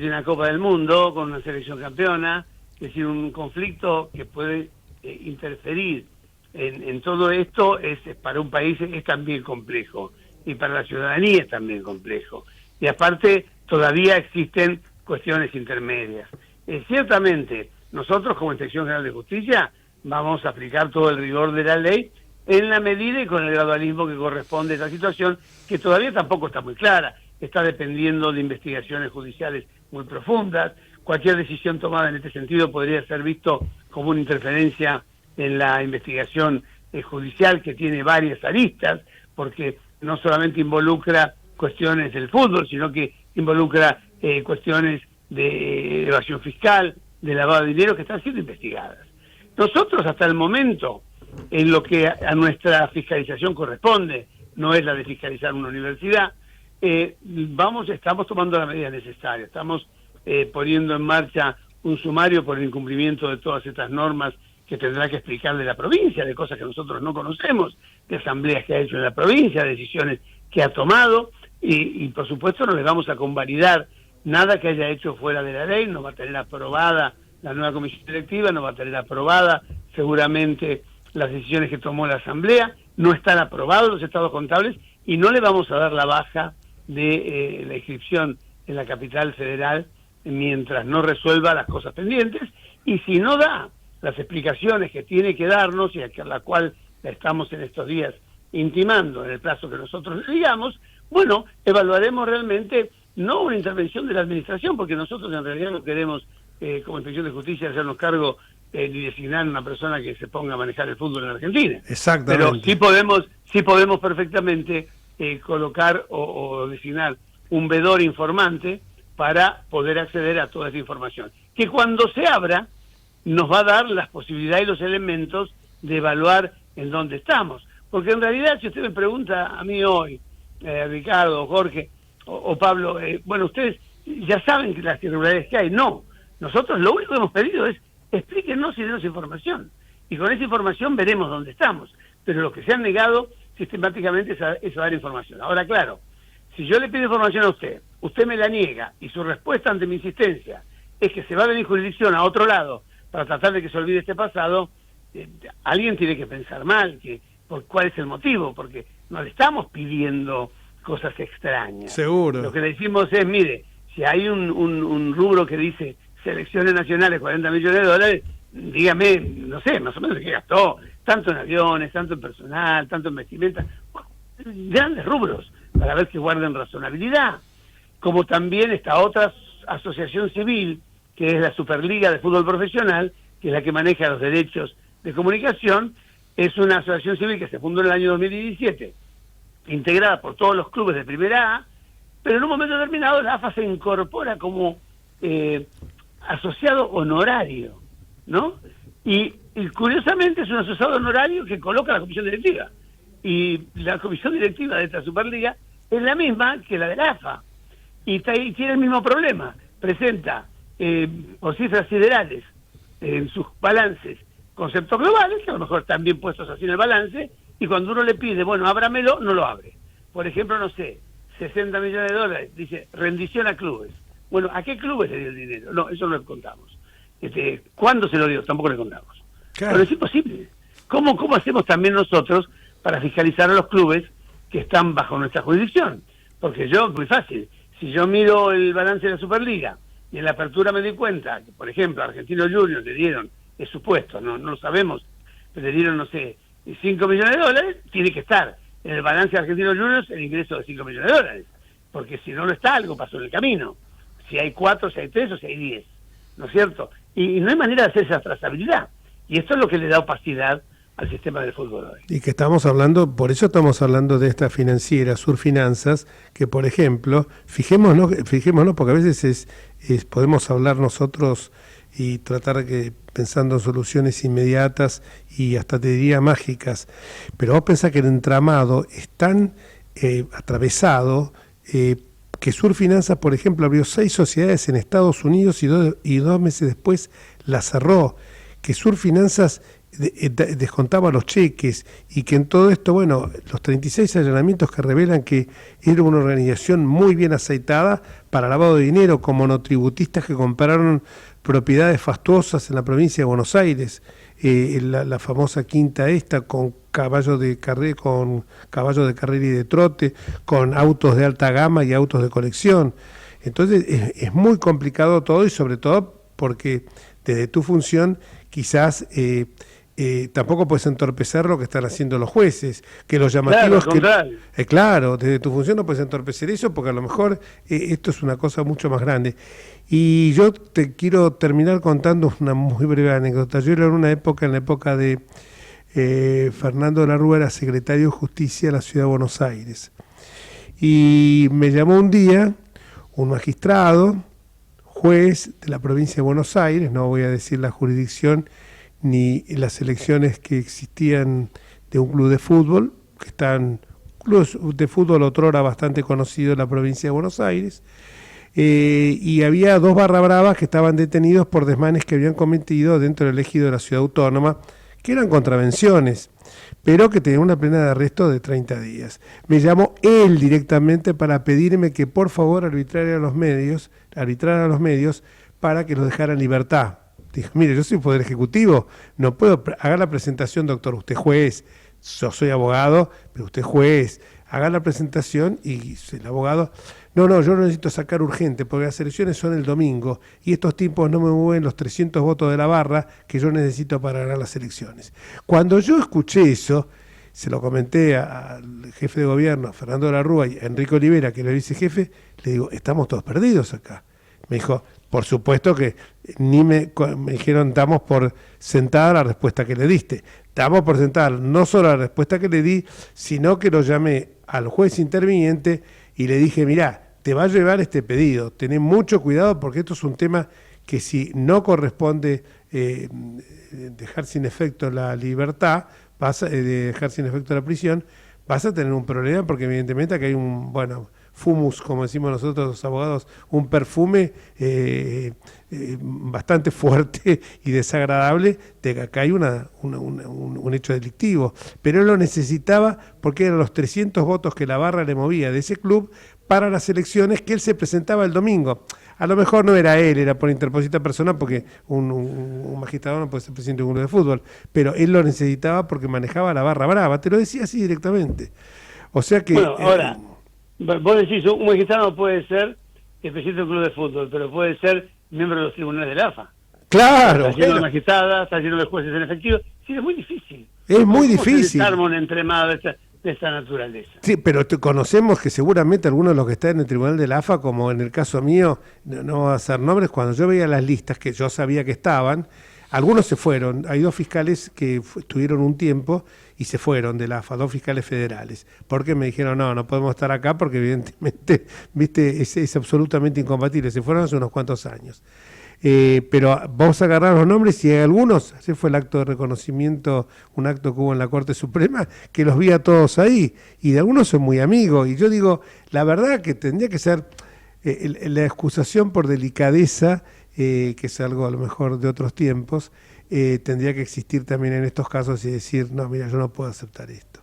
una Copa del Mundo con una selección campeona, es decir, un conflicto que puede interferir en todo esto para un país es también complejo. Y para la ciudadanía es también complejo. Y aparte, todavía existen cuestiones intermedias. Ciertamente, nosotros como Inspección General de Justicia vamos a aplicar todo el rigor de la ley en la medida y con el gradualismo que corresponde a esta situación, que todavía tampoco está muy clara. Está dependiendo de investigaciones judiciales muy profundas. Cualquier decisión tomada en este sentido podría ser visto como una interferencia en la investigación judicial, que tiene varias aristas, porque no solamente involucra cuestiones del fútbol, sino que involucra cuestiones de evasión fiscal, de lavado de dinero, que están siendo investigadas. Nosotros hasta el momento, en lo que a nuestra fiscalización corresponde, no es la de fiscalizar una universidad, estamos tomando las medidas necesarias, estamos poniendo en marcha un sumario por el incumplimiento de todas estas normas que tendrá que explicarle la provincia, de cosas que nosotros no conocemos, de asambleas que ha hecho en la provincia, decisiones que ha tomado, y por supuesto no le vamos a convalidar nada que haya hecho fuera de la ley. No va a tener aprobada la nueva comisión directiva, no va a tener aprobada seguramente las decisiones que tomó la asamblea, no están aprobados los estados contables, y no le vamos a dar la baja de la inscripción en la capital federal mientras no resuelva las cosas pendientes, y si no da las explicaciones que tiene que darnos y a la cual la estamos en estos días intimando en el plazo que nosotros le digamos, bueno, evaluaremos realmente no una intervención de la administración, porque nosotros en realidad no queremos como Inspección de Justicia hacernos cargo ni designar una persona que se ponga a manejar el fútbol en Argentina. Exactamente. Pero sí podemos perfectamente colocar o designar un vedor informante para poder acceder a toda esa información, que cuando se abra nos va a dar las posibilidades y los elementos de evaluar en dónde estamos. Porque en realidad, si usted me pregunta a mí hoy, Ricardo, Jorge o Pablo, bueno, ustedes ya saben que las irregularidades que hay. No, nosotros lo único que hemos pedido es explíquenos y denos información. Y con esa información veremos dónde estamos. Pero lo que se han negado sistemáticamente es a dar información. Ahora, claro, si yo le pido información a usted me la niega, y su respuesta ante mi insistencia es que se va a venir jurisdicción a otro lado para tratar de que se olvide este pasado, alguien tiene que pensar mal, por cuál es el motivo, porque no le estamos pidiendo cosas extrañas. Seguro. Lo que le decimos es, mire, si hay un rubro que dice selecciones nacionales, 40 millones de dólares, dígame, no sé, más o menos qué gastó, tanto en aviones, tanto en personal, tanto en vestimenta, grandes rubros, para ver que guarden razonabilidad. Como también esta otra asociación civil, que es la Superliga de Fútbol Profesional, que es la que maneja los derechos de comunicación, es una asociación civil que se fundó en el año 2017, integrada por todos los clubes de Primera A, pero en un momento determinado la AFA se incorpora como asociado honorario, ¿no? Y curiosamente es un asociado honorario que coloca la comisión directiva. Y la comisión directiva de esta Superliga es la misma que la de la AFA. Y tiene el mismo problema. Presenta por cifras siderales en sus balances conceptos globales, que a lo mejor están bien puestos así en el balance, y cuando uno le pide, bueno, ábramelo, no lo abre. Por ejemplo, no sé, 60 millones de dólares, dice, rendición a clubes. Bueno, ¿a qué clubes le dio el dinero? No, eso no le contamos. ¿Cuándo se lo dio? Tampoco le contamos. Claro. Pero es imposible. ¿Cómo hacemos también nosotros para fiscalizar a los clubes que están bajo nuestra jurisdicción? Porque muy fácil, si yo miro el balance de la Superliga y en la apertura me di cuenta que, por ejemplo, a Argentinos Juniors le dieron, es supuesto, no lo sabemos, pero le dieron, no sé, 5 millones de dólares, tiene que estar en el balance de Argentinos Juniors el ingreso de 5 millones de dólares, porque si no está, algo pasó en el camino. Si hay 4, si hay 3 o si hay 10, ¿no es cierto? Y no hay manera de hacer esa trazabilidad. Y esto es lo que le da opacidad al sistema del fútbol hoy. Y que estamos hablando, por eso estamos hablando de esta financiera, Surfinanzas, que por ejemplo, fijémonos porque a veces podemos hablar nosotros y tratar pensando en soluciones inmediatas y hasta te diría mágicas, pero vos pensás que el entramado es tan atravesado que Surfinanzas, por ejemplo, abrió 6 sociedades en Estados Unidos y 2 meses después la cerró, que Surfinanzas descontaba los cheques y que en todo esto, bueno, los 36 allanamientos que revelan que era una organización muy bien aceitada para lavado de dinero, con monotributistas que compraron propiedades fastuosas en la provincia de Buenos Aires, la famosa quinta esta con caballos de carrera y de trote, con autos de alta gama y autos de colección. Entonces es muy complicado todo, y sobre todo porque desde tu función quizás tampoco puedes entorpecer lo que están haciendo los jueces, que los llamativos claro, desde tu función no puedes entorpecer eso, porque a lo mejor esto es una cosa mucho más grande. Y yo te quiero terminar contando una muy breve anécdota. Yo era en la época de Fernando de la Rúa, era secretario de Justicia de la Ciudad de Buenos Aires, y me llamó un día un magistrado, juez de la provincia de Buenos Aires, no voy a decir la jurisdicción ni las elecciones que existían, de un club de fútbol, que están clubes de fútbol otrora bastante conocido en la provincia de Buenos Aires, y había 2 barra bravas que estaban detenidos por desmanes que habían cometido dentro del ejido de la ciudad autónoma, que eran contravenciones, pero que tenían una pena de arresto de 30 días. Me llamó él directamente para pedirme que por favor arbitrara a los medios para que los dejaran en libertad. Dije, mire, yo soy Poder Ejecutivo, no puedo hacer la presentación, doctor, usted juez, yo soy abogado, pero usted juez, haga la presentación y el abogado, no, yo lo necesito sacar urgente, porque las elecciones son el domingo y estos tipos no me mueven los 300 votos de la barra que yo necesito para ganar las elecciones. Cuando yo escuché eso, se lo comenté al jefe de gobierno, a Fernando de la Rúa, y a Enrique Olivera, que era el vicejefe, le digo, estamos todos perdidos acá. Me dijo, por supuesto que me dijeron, damos por sentada la respuesta que le diste. Damos por sentada no solo la respuesta que le di, sino que lo llamé al juez interviniente y le dije, mirá, te va a llevar este pedido, tené mucho cuidado porque esto es un tema que si no corresponde dejar sin efecto la libertad, dejar sin efecto la prisión, vas a tener un problema porque evidentemente aquí hay fumus, como decimos nosotros los abogados, un perfume bastante fuerte y desagradable de que acá hay un hecho delictivo. Pero él lo necesitaba porque eran los 300 votos que la barra le movía de ese club para las elecciones que él se presentaba el domingo. A lo mejor no era él, era por interposita personal, porque un magistrado no puede ser presidente de un club de fútbol, pero él lo necesitaba porque manejaba la barra brava, te lo decía así directamente. O sea que... Bueno, ahora... Vos decís, un magistrado no puede ser el presidente de un club de fútbol, pero puede ser miembro de los tribunales de la AFA. Claro, Está lleno bueno. de magistradas, está lleno de jueces en efectivo. Sí, es muy difícil. Es muy ¿Cómo se difícil. desarma un entremado de esta naturaleza? Sí, pero conocemos que seguramente algunos de los que están en el tribunal de la AFA, como en el caso mío, no voy a hacer nombres, cuando yo veía las listas que yo sabía que estaban, algunos se fueron. Hay dos fiscales que estuvieron un tiempo y se fueron de la AFA, dos fiscales federales, porque me dijeron, no podemos estar acá porque evidentemente, viste, es absolutamente incompatible. Se fueron hace unos cuantos años. Pero vamos a agarrar los nombres y hay algunos, ese fue el acto de reconocimiento, un acto que hubo en la Corte Suprema, que los vi a todos ahí, y de algunos son muy amigos, y yo digo, la verdad que tendría que ser la excusación por delicadeza, que es algo a lo mejor de otros tiempos, tendría que existir también en estos casos y decir, no, mira, yo no puedo aceptar esto.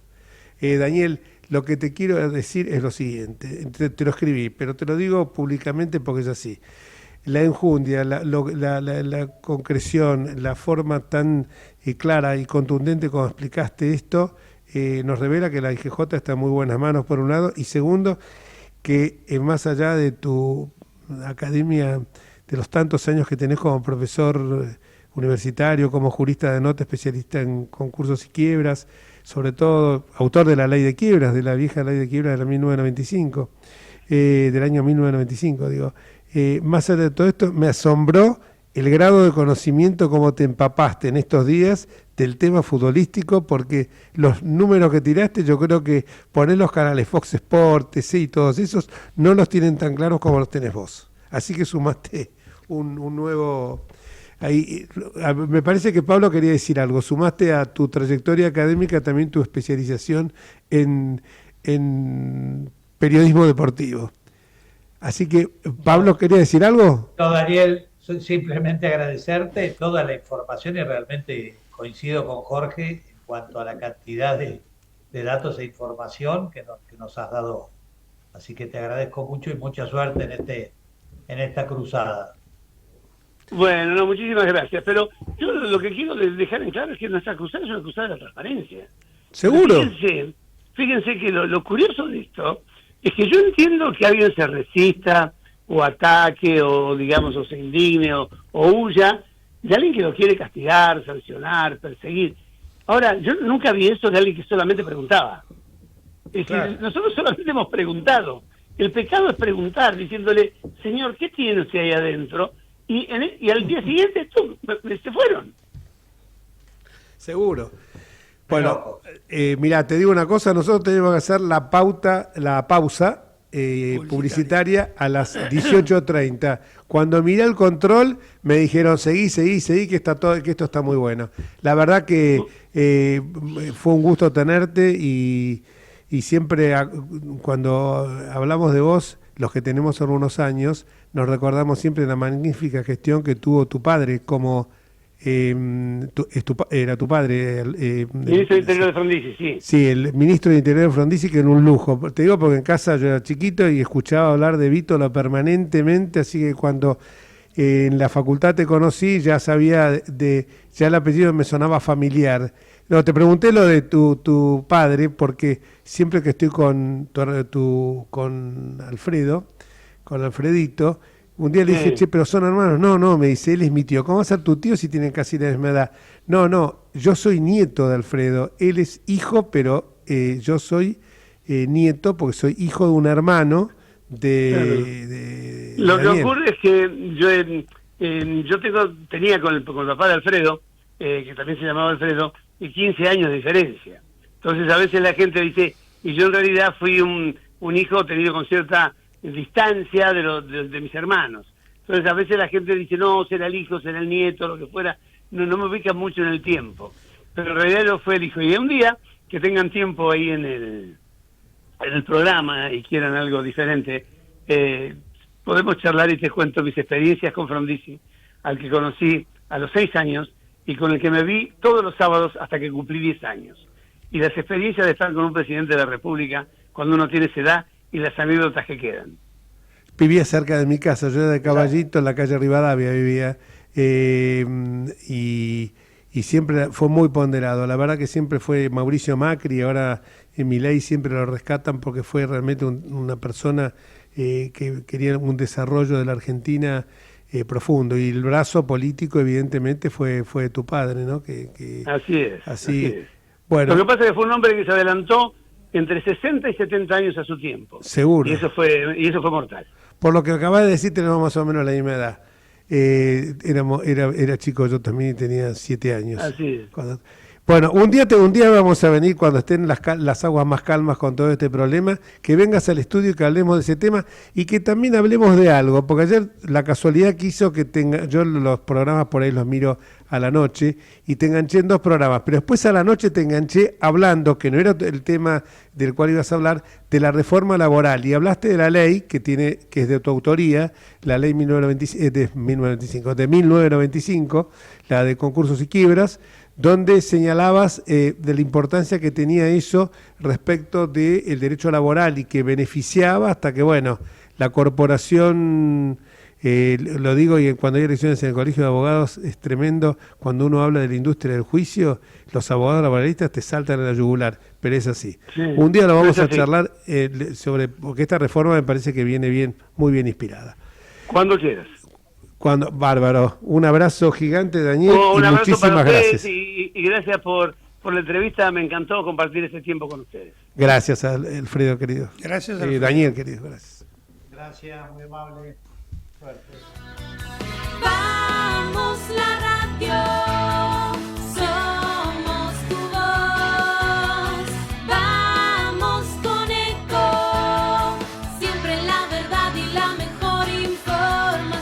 Daniel, lo que te quiero decir es lo siguiente, te lo escribí, pero te lo digo públicamente porque es así. La enjundia, la concreción, la forma tan clara y contundente como explicaste esto, nos revela que la IGJ está en muy buenas manos, por un lado, y segundo, que más allá de tu academia, de los tantos años que tenés como profesor universitario, como jurista de nota, especialista en concursos y quiebras, sobre todo autor de la ley de quiebras, de la vieja ley de quiebras de la 1995, del año 1995, digo. Más allá de todo esto, me asombró el grado de conocimiento como te empapaste en estos días del tema futbolístico, porque los números que tiraste, yo creo que poner los canales Fox Sports, TC y todos esos, no los tienen tan claros como los tenés vos. Así que sumaste un nuevo... Ahí, me parece que Pablo quería decir algo, sumaste a tu trayectoria académica también tu especialización en periodismo deportivo. Así que, Pablo, ¿quería decir algo? No, Daniel, simplemente agradecerte toda la información y realmente coincido con Jorge en cuanto a la cantidad de datos e información que nos has dado. Así que te agradezco mucho y mucha suerte en esta cruzada. Bueno, no, muchísimas gracias. Pero yo lo que quiero dejar en claro es que nuestra cruzada es una cruzada de la transparencia. ¿Seguro? Fíjense que lo curioso de esto es que yo entiendo que alguien se resista o ataque o digamos o se indigne o huya de alguien que lo quiere castigar, sancionar, perseguir. Ahora, yo nunca vi eso de alguien que solamente preguntaba. Es decir, nosotros solamente hemos preguntado. El pecado es preguntar, diciéndole, Señor, ¿qué tiene usted ahí adentro? Y al día siguiente se fueron. Seguro. Bueno, mira, te digo una cosa, nosotros tenemos que hacer la pausa publicitaria a las 18:30. Cuando miré el control, me dijeron, seguí, que esto está muy bueno. La verdad que fue un gusto tenerte y siempre cuando hablamos de vos, los que tenemos algunos años, nos recordamos siempre la magnífica gestión que tuvo tu padre como... era tu padre. Ministro de Interior de Frondizi, sí. Sí, el ministro de Interior de Frondizi, que era un lujo. Te digo porque en casa yo era chiquito y escuchaba hablar de Vítola permanentemente, así que cuando en la facultad te conocí ya sabía ya el apellido me sonaba familiar. No, te pregunté lo de tu padre porque siempre que estoy con Alfredo, con Alfredito, un día le dije, che, pero son hermanos. No, me dice, él es mi tío. ¿Cómo va a ser tu tío si tienen casi la misma edad? No, yo soy nieto de Alfredo. Él es hijo, pero yo soy nieto porque soy hijo de un hermano de Lo que Daniel. ocurre es que yo tenía con el papá de Alfredo, que también se llamaba Alfredo, y 15 años de diferencia. Entonces a veces la gente dice, y yo en realidad fui un hijo tenido con cierta distancia de mis hermanos. Entonces a veces la gente dice, no, será el hijo, será el nieto, lo que fuera, no me ubica mucho en el tiempo, pero en realidad no fue el hijo. Y un día que tengan tiempo ahí en el programa y quieran algo diferente, podemos charlar y te cuento mis experiencias con Frondizi, al que conocí a los 6 años y con el que me vi todos los sábados hasta que cumplí 10 años. Y las experiencias de estar con un presidente de la República cuando uno tiene esa edad y las anécdotas que quedan. Vivía cerca de mi casa, yo era de Caballito, en la calle Rivadavia vivía, y siempre fue muy ponderado. La verdad que siempre fue Mauricio Macri, y ahora en Milei siempre lo rescatan porque fue realmente una persona que quería un desarrollo de la Argentina profundo. Y el brazo político, evidentemente, fue de tu padre, ¿no? Así es. Así. Bueno. Lo que pasa es que fue un hombre que se adelantó entre 60 y 70 años a su tiempo. Seguro. Y eso fue mortal. Por lo que acabas de decir, tenemos más o menos la misma edad. Era chico yo también y tenía 7 años. Así es. Bueno, un día vamos a venir cuando estén las aguas más calmas con todo este problema, que vengas al estudio y que hablemos de ese tema y que también hablemos de algo, porque ayer la casualidad quiso que yo los programas por ahí los miro a la noche y te enganché en 2 programas, pero después a la noche te enganché hablando, que no era el tema del cual ibas a hablar, de la reforma laboral, y hablaste de la ley que es de tu autoría, la ley de 1995, la de concursos y quiebras, donde señalabas de la importancia que tenía eso respecto del derecho laboral y que beneficiaba hasta que, bueno, la corporación, lo digo, y cuando hay elecciones en el Colegio de Abogados es tremendo, cuando uno habla de la industria del juicio, los abogados laboralistas te saltan a la yugular, pero es así. Sí, un día lo vamos a charlar porque esta reforma me parece que viene bien, muy bien inspirada. Cuando quieras. Bárbaro, un abrazo gigante, Daniel, un y muchísimas gracias. Y gracias por la entrevista, me encantó compartir este tiempo con ustedes. Gracias, Alfredo, querido. Gracias, Alfredo. Daniel, querido, gracias. Gracias, muy amable. Suerte. Vamos la radio, somos tu voz. Vamos con Eco, siempre la verdad y la mejor información.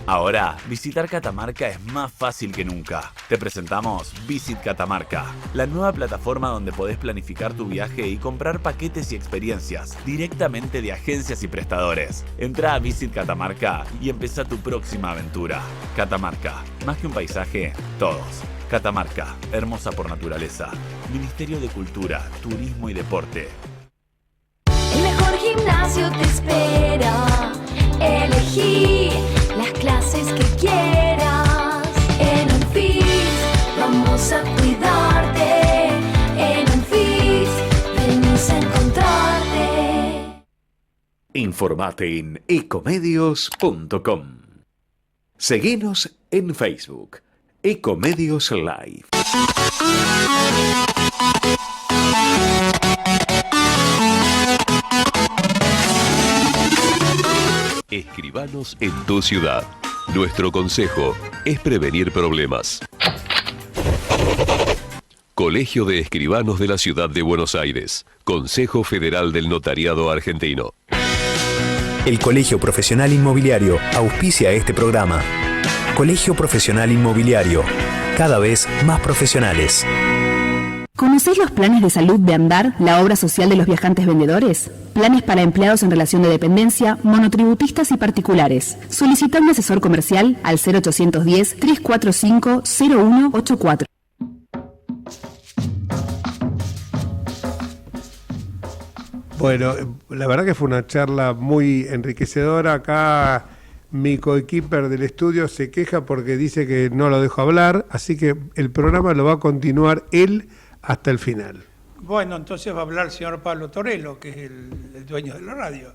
Ahora, visitar Catamarca es más fácil que nunca. Te presentamos Visit Catamarca, la nueva plataforma donde podés planificar tu viaje y comprar paquetes y experiencias directamente de agencias y prestadores. Entrá a Visit Catamarca y empezá tu próxima aventura. Catamarca, más que un paisaje, todos. Catamarca, hermosa por naturaleza. Ministerio de Cultura, Turismo y Deporte. El mejor gimnasio te espera. Elegí las clases que quieras. En Unfit vamos a cuidarte. En Unfit venimos a encontrarte. Informate en ecomedios.com. Seguinos en Facebook, Ecomedios Live. Escribanos en tu ciudad. Nuestro consejo es prevenir problemas. Colegio de Escribanos de la Ciudad de Buenos Aires. Consejo Federal del Notariado Argentino. El Colegio Profesional Inmobiliario auspicia este programa. Colegio Profesional Inmobiliario, cada vez más profesionales. ¿Conocéis los planes de salud de Andar, la obra social de los viajantes vendedores? Planes para empleados en relación de dependencia, monotributistas y particulares. Solicita un asesor comercial al 0810-345-0184. Bueno, la verdad que fue una charla muy enriquecedora. Acá mi coequiper del estudio se queja porque dice que no lo dejo hablar, así que el programa lo va a continuar él hasta el final. Bueno, entonces va a hablar el señor Pablo Torello, que es el dueño de la radio.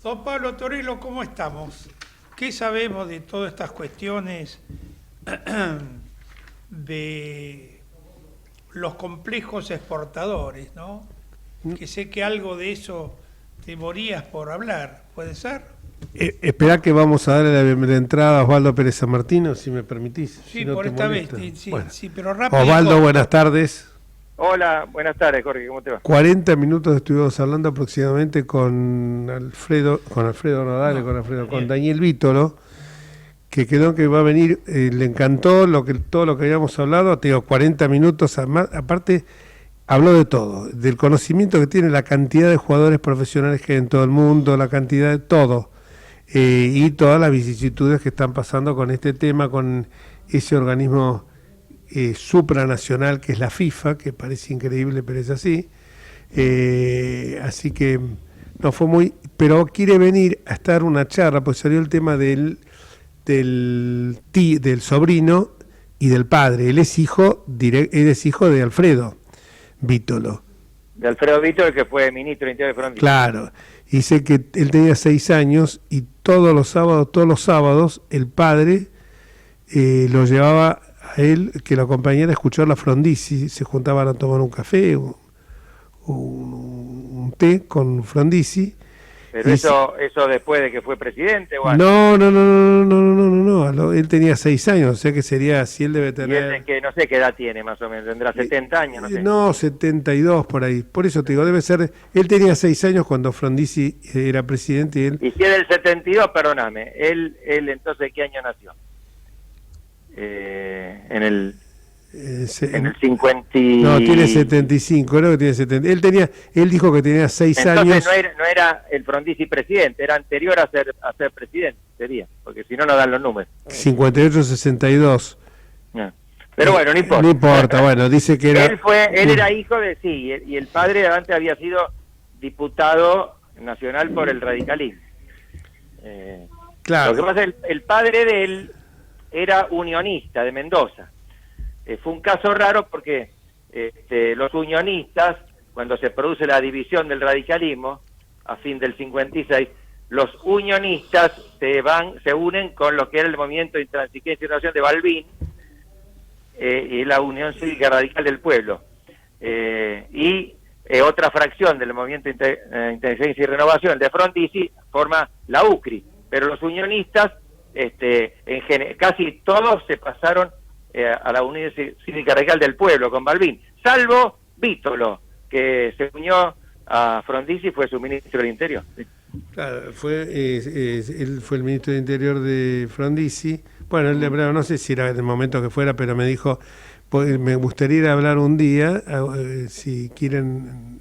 Don Pablo Torello, ¿cómo estamos? ¿Qué sabemos de todas estas cuestiones de los complejos exportadores, ¿no? Que sé que algo de eso te morías por hablar, ¿puede ser? Esperá que vamos a darle la entrada a Osvaldo Pérez San Martino, si me permitís. Sí, si no por te esta molesta. vez, sí, Bueno. sí, pero rápido. Osvaldo, buenas tardes. Hola, buenas tardes, Jorge, ¿cómo te va? 40 minutos estuvimos hablando aproximadamente con Alfredo Nodale, con Daniel Vítolo, que quedó que va a venir, le encantó todo lo que habíamos hablado, te digo, 40 minutos, aparte habló de todo, del conocimiento que tiene, la cantidad de jugadores profesionales que hay en todo el mundo, la cantidad de todo, y todas las vicisitudes que están pasando con este tema, con ese organismo supranacional que es la FIFA, que parece increíble, pero es así. Así que no fue muy... Pero quiere venir a estar una charla, pues salió el tema del sobrino y del padre. Él es hijo de Alfredo Vítolo. De Alfredo Vítolo, que fue ministro de Interior de Fronteras. Claro. Dice que él tenía 6 años y todos los sábados, el padre lo llevaba a él, que lo acompañara a escuchar la Frondizi. Se juntaban a tomar un café o un té con Frondizi. Pero eso después de que fue presidente o antes. No. Él tenía 6 años, o sea que sería, si él debe Y él tener... que no sé qué edad tiene más o menos, tendrá 70 años, no sé. No, 72 por ahí. Por eso te digo, debe ser... Él tenía 6 años cuando Frondizi era presidente y él... Y si es del 72, perdóname, él entonces, ¿qué año nació? En el 50 No, tiene 75, creo que tiene 70. Él dijo que tenía 6 años. Entonces no era el Frondizi presidente, era anterior a ser presidente, sería, porque si no, no dan los números. 58, 62. No. Pero bueno, no importa. No importa, bueno, dice que era... Él era hijo de, sí, y el padre antes había sido diputado nacional por el radicalismo. Claro. Lo que pasa es el padre de él era unionista de Mendoza. Fue un caso raro porque los unionistas, cuando se produce la división del radicalismo, a fin del 56, los unionistas se unen con lo que era el movimiento de intransigencia y renovación de Balbín, y la Unión Cívica Radical del Pueblo. Y otra fracción del movimiento de intransigencia y renovación de Frondizi forma la UCRI, pero los unionistas, casi todos se pasaron a la Unión Cívica Radical del Pueblo con Balbín, salvo Vítolo, que se unió a Frondizi y fue su ministro del Interior. Sí. Claro, él fue el ministro del Interior de Frondizi. Bueno, él, no sé si era en el momento que fuera, pero me dijo, me gustaría ir a hablar un día, si quieren,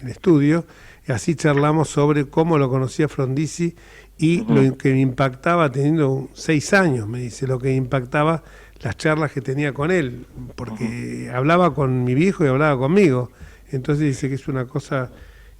en el estudio, y así charlamos sobre cómo lo conocía Frondizi y lo que me impactaba, teniendo 6 años, me dice, lo que impactaba las charlas que tenía con él, porque hablaba con mi viejo y hablaba conmigo. Entonces dice que es una cosa...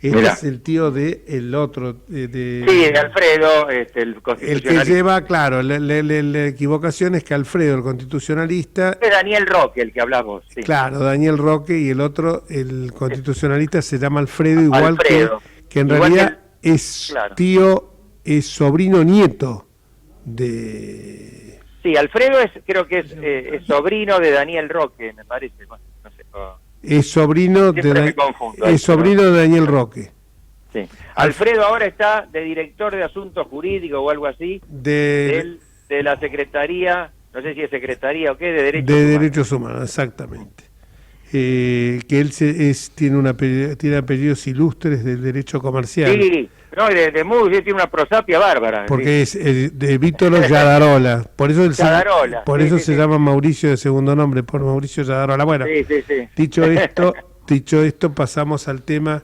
Es el tío de el otro. Sí, de Alfredo, el constitucionalista. El que lleva, claro, la equivocación es que Alfredo, el constitucionalista... Es Daniel Roque el que hablamos. Sí. Claro, Daniel Roque, y el otro, el constitucionalista, se llama Alfredo, igual que en igual realidad es tío, es sobrino nieto de... Sí, Alfredo creo que es sobrino de Daniel Roque, me parece. Bueno, no sé. Es sobrino de Daniel Roque. Sí. Alfredo ahora está de director de asuntos jurídicos o algo así de la Secretaría, no sé si es Secretaría o qué, de Derechos Humanos, exactamente. Que él tiene apellidos ilustres del derecho comercial. Sí, no, tiene una prosapia bárbara. Porque es de Vítolo Yadarola. Por eso se llama Mauricio de segundo nombre, por Mauricio Yadarola. Bueno, dicho esto, pasamos al tema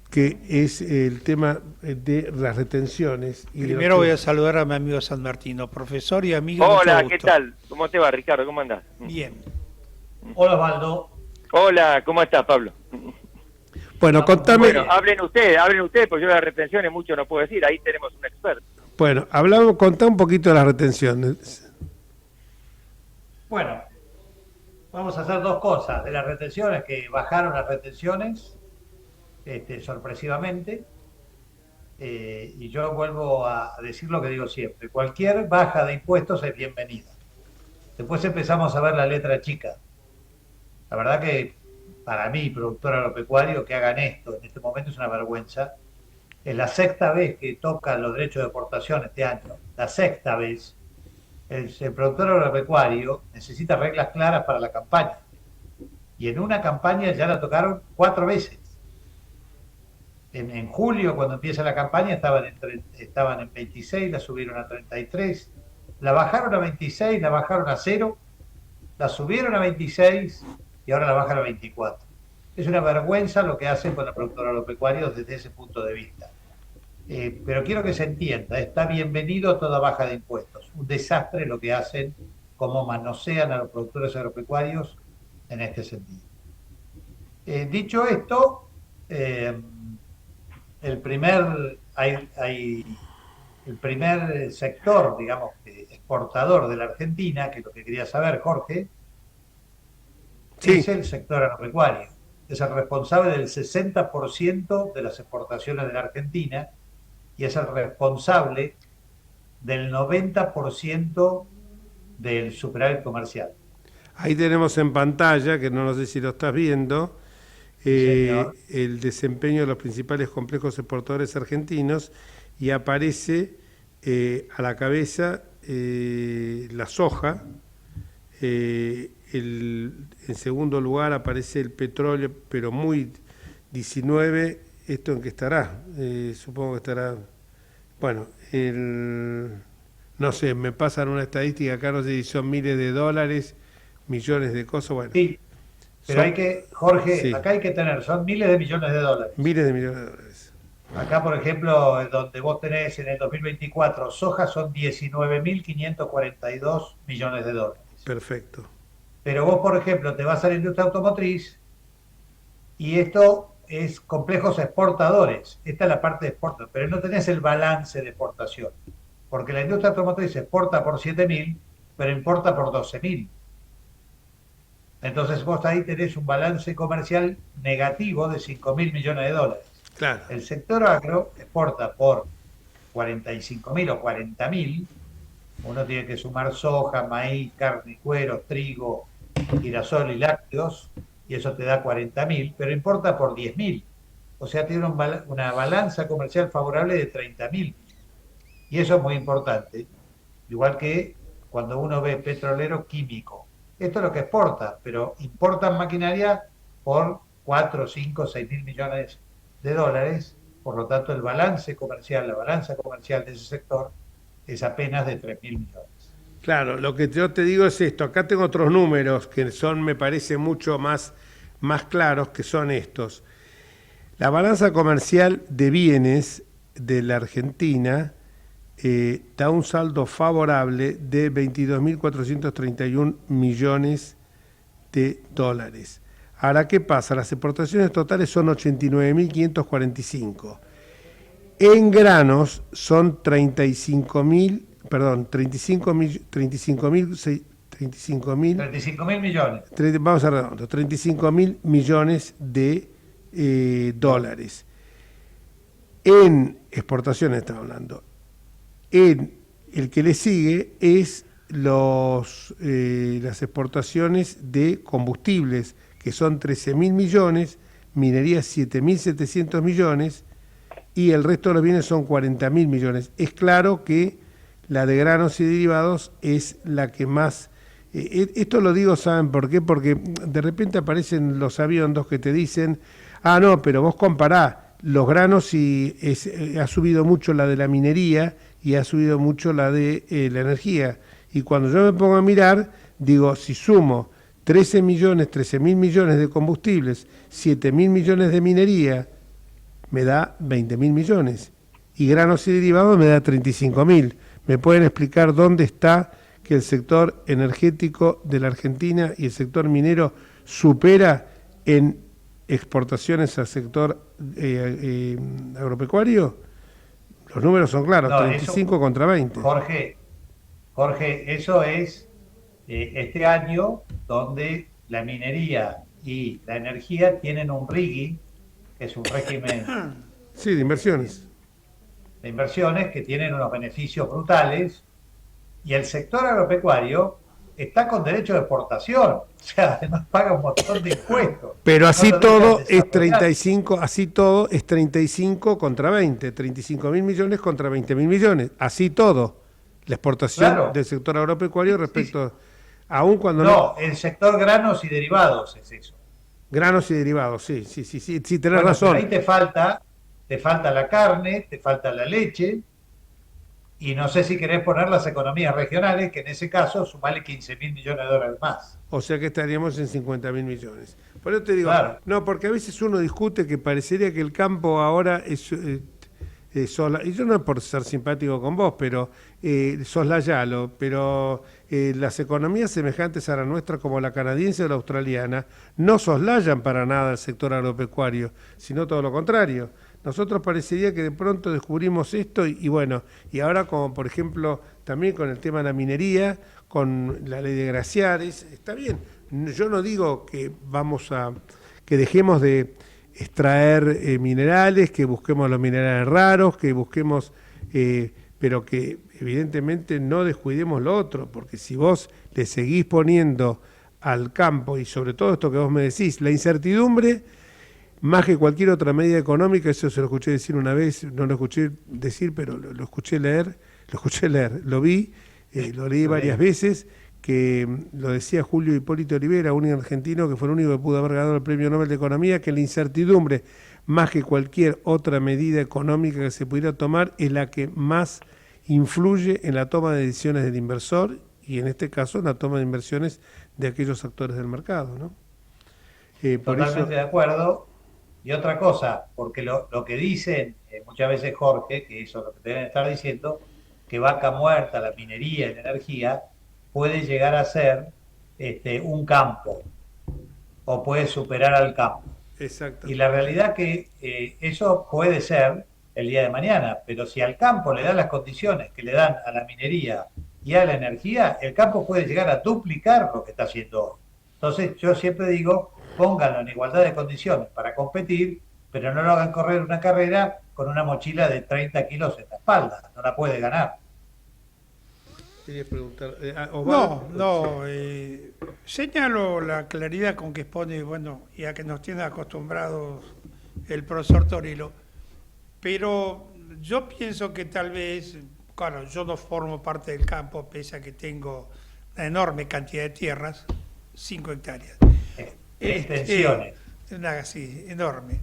que es el tema de las retenciones. Primero voy a saludar a mi amigo San Martino, profesor y amigo. Hola, ¿qué tal? ¿Cómo te va, Ricardo? ¿Cómo andás? Bien. Hola, Osvaldo. Hola, ¿cómo estás, Pablo? Bueno, contame. Bueno, hablen ustedes, porque yo de las retenciones mucho no puedo decir, ahí tenemos un experto. Bueno, contá un poquito de las retenciones. Bueno, vamos a hacer dos cosas. De las retenciones, que bajaron las retenciones sorpresivamente, y yo vuelvo a decir lo que digo siempre: cualquier baja de impuestos es bienvenida. Después empezamos a ver la letra chica. La verdad que para mí, productor agropecuario, que hagan esto en este momento es una vergüenza. Es la 6ª vez que tocan los derechos de exportación este año. La 6ª vez. El productor agropecuario necesita reglas claras para la campaña. Y en una campaña ya la tocaron 4 veces. En julio, cuando empieza la campaña, estaban en 26, la subieron a 33. La bajaron a 26, la bajaron a 0, la subieron a 26 y ahora la bajan a 24. Es una vergüenza lo que hacen con el productor agropecuario desde ese punto de vista. Pero quiero que se entienda, está bienvenido toda baja de impuestos. Un desastre lo que hacen, cómo manosean a los productores agropecuarios en este sentido. Dicho esto, el primer sector, digamos, exportador de la Argentina, que es lo que quería saber, Jorge, es el sector agropecuario. Es el responsable del 60% de las exportaciones de la Argentina y es el responsable del 90% del superávit comercial. Ahí tenemos en pantalla, que no sé si lo estás viendo, el desempeño de los principales complejos exportadores argentinos, y aparece a la cabeza la soja, en segundo lugar aparece el petróleo, pero muy 19, ¿esto en qué estará? Supongo que estará, bueno, no sé, me pasan una estadística acá, no sé si son miles de dólares, millones de cosas, bueno. Sí, pero hay que, Jorge, sí, acá hay que tener, son miles de millones de dólares. Miles de millones de dólares. Acá, por ejemplo, donde vos tenés en el 2024 soja, son 19.542 millones de dólares. Perfecto. Pero vos, por ejemplo, te vas a la industria automotriz y esto es complejos exportadores. Esta es la parte de exportación, pero no tenés el balance de exportación. Porque la industria automotriz exporta por 7.000, pero importa por 12.000. Entonces vos ahí tenés un balance comercial negativo de 5.000 millones de dólares. Claro. El sector agro exporta por 45.000 o 40.000. Uno tiene que sumar soja, maíz, carne, cuero, trigo, girasol y lácteos, y eso te da 40.000, pero importa por 10.000. O sea, tiene una balanza comercial favorable de 30.000. Y eso es muy importante. Igual que cuando uno ve petrolero químico. Esto es lo que exporta, pero importan maquinaria por 4, 5, 6.000 millones de dólares. Por lo tanto, el balance comercial, la balanza comercial de ese sector es apenas de 3.000 millones. Claro, lo que yo te digo es esto. Acá tengo otros números que son, me parece, mucho más claros, que son estos. La balanza comercial de bienes de la Argentina da un saldo favorable de 22.431 millones de dólares. Ahora, ¿qué pasa? Las exportaciones totales son 89.545. En granos son 35 mil millones. Vamos a redondo, 35.000 millones de dólares. En exportaciones estamos hablando. En el que le sigue es las exportaciones de combustibles, que son 13.000 millones, minería 7.700 millones, y el resto de los bienes son 40.000 millones. Es claro que la de granos y derivados es la que más... esto lo digo, ¿saben por qué? Porque de repente aparecen los aviondos que te dicen, no, pero vos compará los granos y ha subido mucho la de la minería y ha subido mucho la de la energía. Y cuando yo me pongo a mirar, digo, si sumo 13.000 millones de combustibles, 7.000 millones de minería, me da 20.000 millones. Y granos y derivados me da 35.000. ¿Me pueden explicar dónde está que el sector energético de la Argentina y el sector minero supera en exportaciones al sector agropecuario? Los números son claros, no, 35 eso, contra 20. Jorge, eso es este año donde la minería y la energía tienen un rigging, que es un régimen sí, de inversiones. De inversiones que tienen unos beneficios brutales, y el sector agropecuario está con derecho de exportación, o sea, además paga un montón de impuestos. Pero así todo es 35 contra 20, 35.000 millones contra 20.000 millones, así todo, la exportación del sector agropecuario respecto, aún cuando no, el sector granos y derivados es eso. Granos y derivados, sí, tenés razón. Ahí te falta la carne, te falta la leche, y no sé si querés poner las economías regionales, que en ese caso sumale 15.000 millones de dólares más. O sea que estaríamos en 50.000 millones. Por eso te digo, no, porque a veces uno discute que parecería que el campo ahora es sola, y yo no es por ser simpático con vos, pero soslayalo, pero las economías semejantes a la nuestra, como la canadiense o la australiana, no soslayan para nada el sector agropecuario, sino todo lo contrario. Nosotros parecería que de pronto descubrimos esto y bueno, y ahora como por ejemplo también con el tema de la minería, con la ley de glaciares, está bien. Yo no digo que que dejemos de extraer minerales, que busquemos los minerales raros, que busquemos, pero que evidentemente no descuidemos lo otro, porque si vos le seguís poniendo al campo, y sobre todo esto que vos me decís, la incertidumbre, más que cualquier otra medida económica, eso se lo escuché decir una vez, no lo escuché decir, pero lo escuché leer, lo vi, lo leí varias veces, que lo decía Julio Hipólito Olivera, un argentino que fue el único que pudo haber ganado el Premio Nobel de Economía, que la incertidumbre, más que cualquier otra medida económica que se pudiera tomar, es la que más influye en la toma de decisiones del inversor y en este caso en la toma de inversiones de aquellos actores del mercado, ¿no? Totalmente de acuerdo. Y otra cosa, porque lo que dicen muchas veces Jorge, que eso es lo que deben estar diciendo, que vaca muerta, la minería y la energía, puede llegar a ser un campo, o puede superar al campo. Exacto. Y la realidad que eso puede ser el día de mañana, pero si al campo le dan las condiciones que le dan a la minería y a la energía, el campo puede llegar a duplicar lo que está haciendo hoy. Entonces yo siempre digo, pónganlo en igualdad de condiciones para competir, pero no lo hagan correr una carrera con una mochila de 30 kilos en la espalda, no la puede ganar. Quería preguntar, señalo la claridad con que expone, bueno, ya que nos tiene acostumbrados el profesor Torilo, pero yo pienso que tal vez, claro, yo no formo parte del campo, pese a que tengo una enorme cantidad de tierras, 5 hectáreas. Extensiones. Sí, enorme.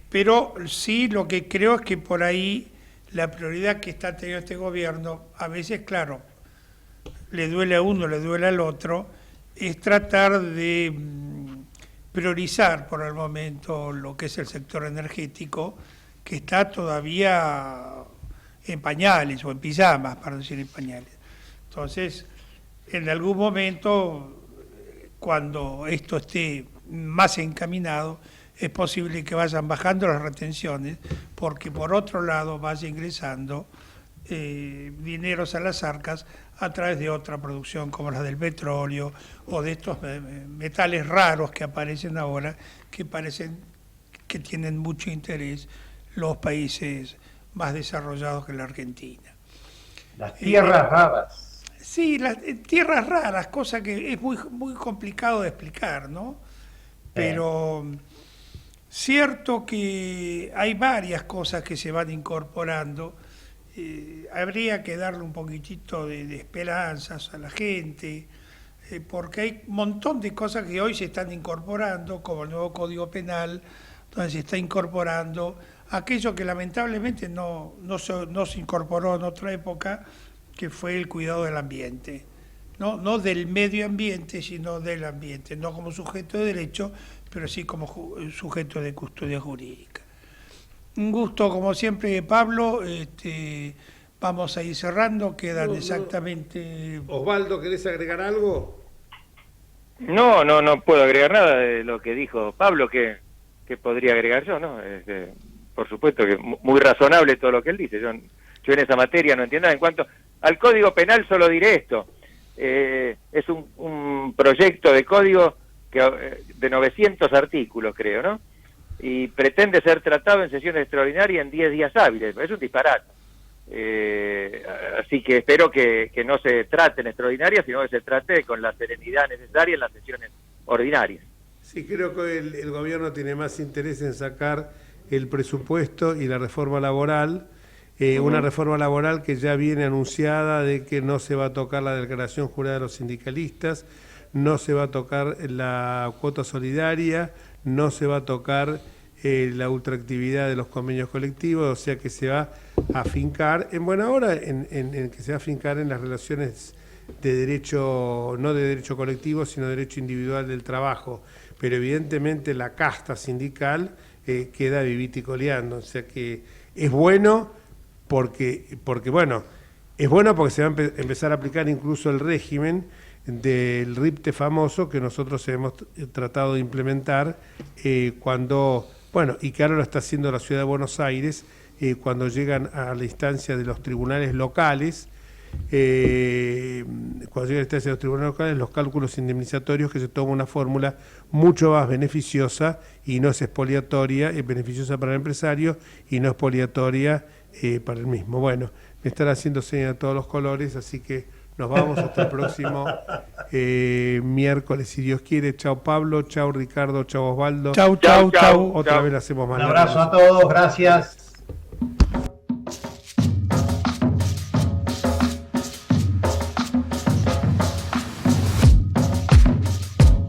Pero sí lo que creo es que por ahí la prioridad que está teniendo este gobierno, a veces, claro, le duele a uno, le duele al otro, es tratar de priorizar por el momento lo que es el sector energético, que está todavía en pañales o en pijamas, para decir en pañales. Entonces, en algún momento, cuando esto esté más encaminado, es posible que vayan bajando las retenciones, porque por otro lado vaya ingresando dineros a las arcas a través de otra producción como la del petróleo o de estos metales raros que aparecen ahora, que parecen que tienen mucho interés los países más desarrollados que la Argentina. Las tierras raras. Sí, las tierras raras, cosa que es muy complicado de explicar, ¿no? Pero cierto que hay varias cosas que se van incorporando. Habría que darle un poquitito de esperanzas a la gente, porque hay un montón de cosas que hoy se están incorporando, como el nuevo Código Penal, donde se está incorporando aquello que lamentablemente no se incorporó en otra época, que fue el cuidado del ambiente. No del medio ambiente, sino del ambiente, no como sujeto de derecho, pero sí como sujeto de custodia jurídica. Un gusto, como siempre, Pablo. Vamos a ir cerrando, quedan exactamente... Osvaldo, ¿querés agregar algo? No puedo agregar nada de lo que dijo Pablo, que podría agregar yo, ¿no? Por supuesto que muy razonable todo lo que él dice. Yo en esa materia no entiendo nada. En cuanto al Código Penal, solo diré esto. Es un proyecto de código de 900 artículos, creo, ¿no? Y pretende ser tratado en sesión extraordinaria en 10 días hábiles. Es un disparate. Así que espero que no se trate en extraordinaria, sino que se trate con la serenidad necesaria en las sesiones ordinarias. Sí, creo que el gobierno tiene más interés en sacar el presupuesto y la reforma laboral, una reforma laboral que ya viene anunciada de que no se va a tocar la declaración jurada de los sindicalistas, no se va a tocar la cuota solidaria, no se va a tocar la ultraactividad de los convenios colectivos, o sea que se va a afincar, en buena hora, en que se va a afincar en las relaciones de derecho, no de derecho colectivo, sino de derecho individual del trabajo. Pero evidentemente la casta sindical queda vivita y coleando, o sea que es bueno porque bueno, es bueno porque se va a empezar a aplicar incluso el régimen del RIPTE famoso que nosotros hemos tratado de implementar cuando, bueno, y que ahora lo está haciendo la Ciudad de Buenos Aires, cuando llegan a la instancia de los tribunales locales, cuando llega la instancia de los tribunales locales, los cálculos indemnizatorios, que se toma una fórmula mucho más beneficiosa y no es expoliatoria, es beneficiosa para el empresario y no expoliatoria para el mismo. Bueno, me están haciendo señas de todos los colores, así que nos vamos hasta el próximo miércoles, si Dios quiere. Chao Pablo, chao Ricardo, chao Osvaldo. Chau, chau, chau. Otra vez la hacemos más. Un abrazo a todos, gracias.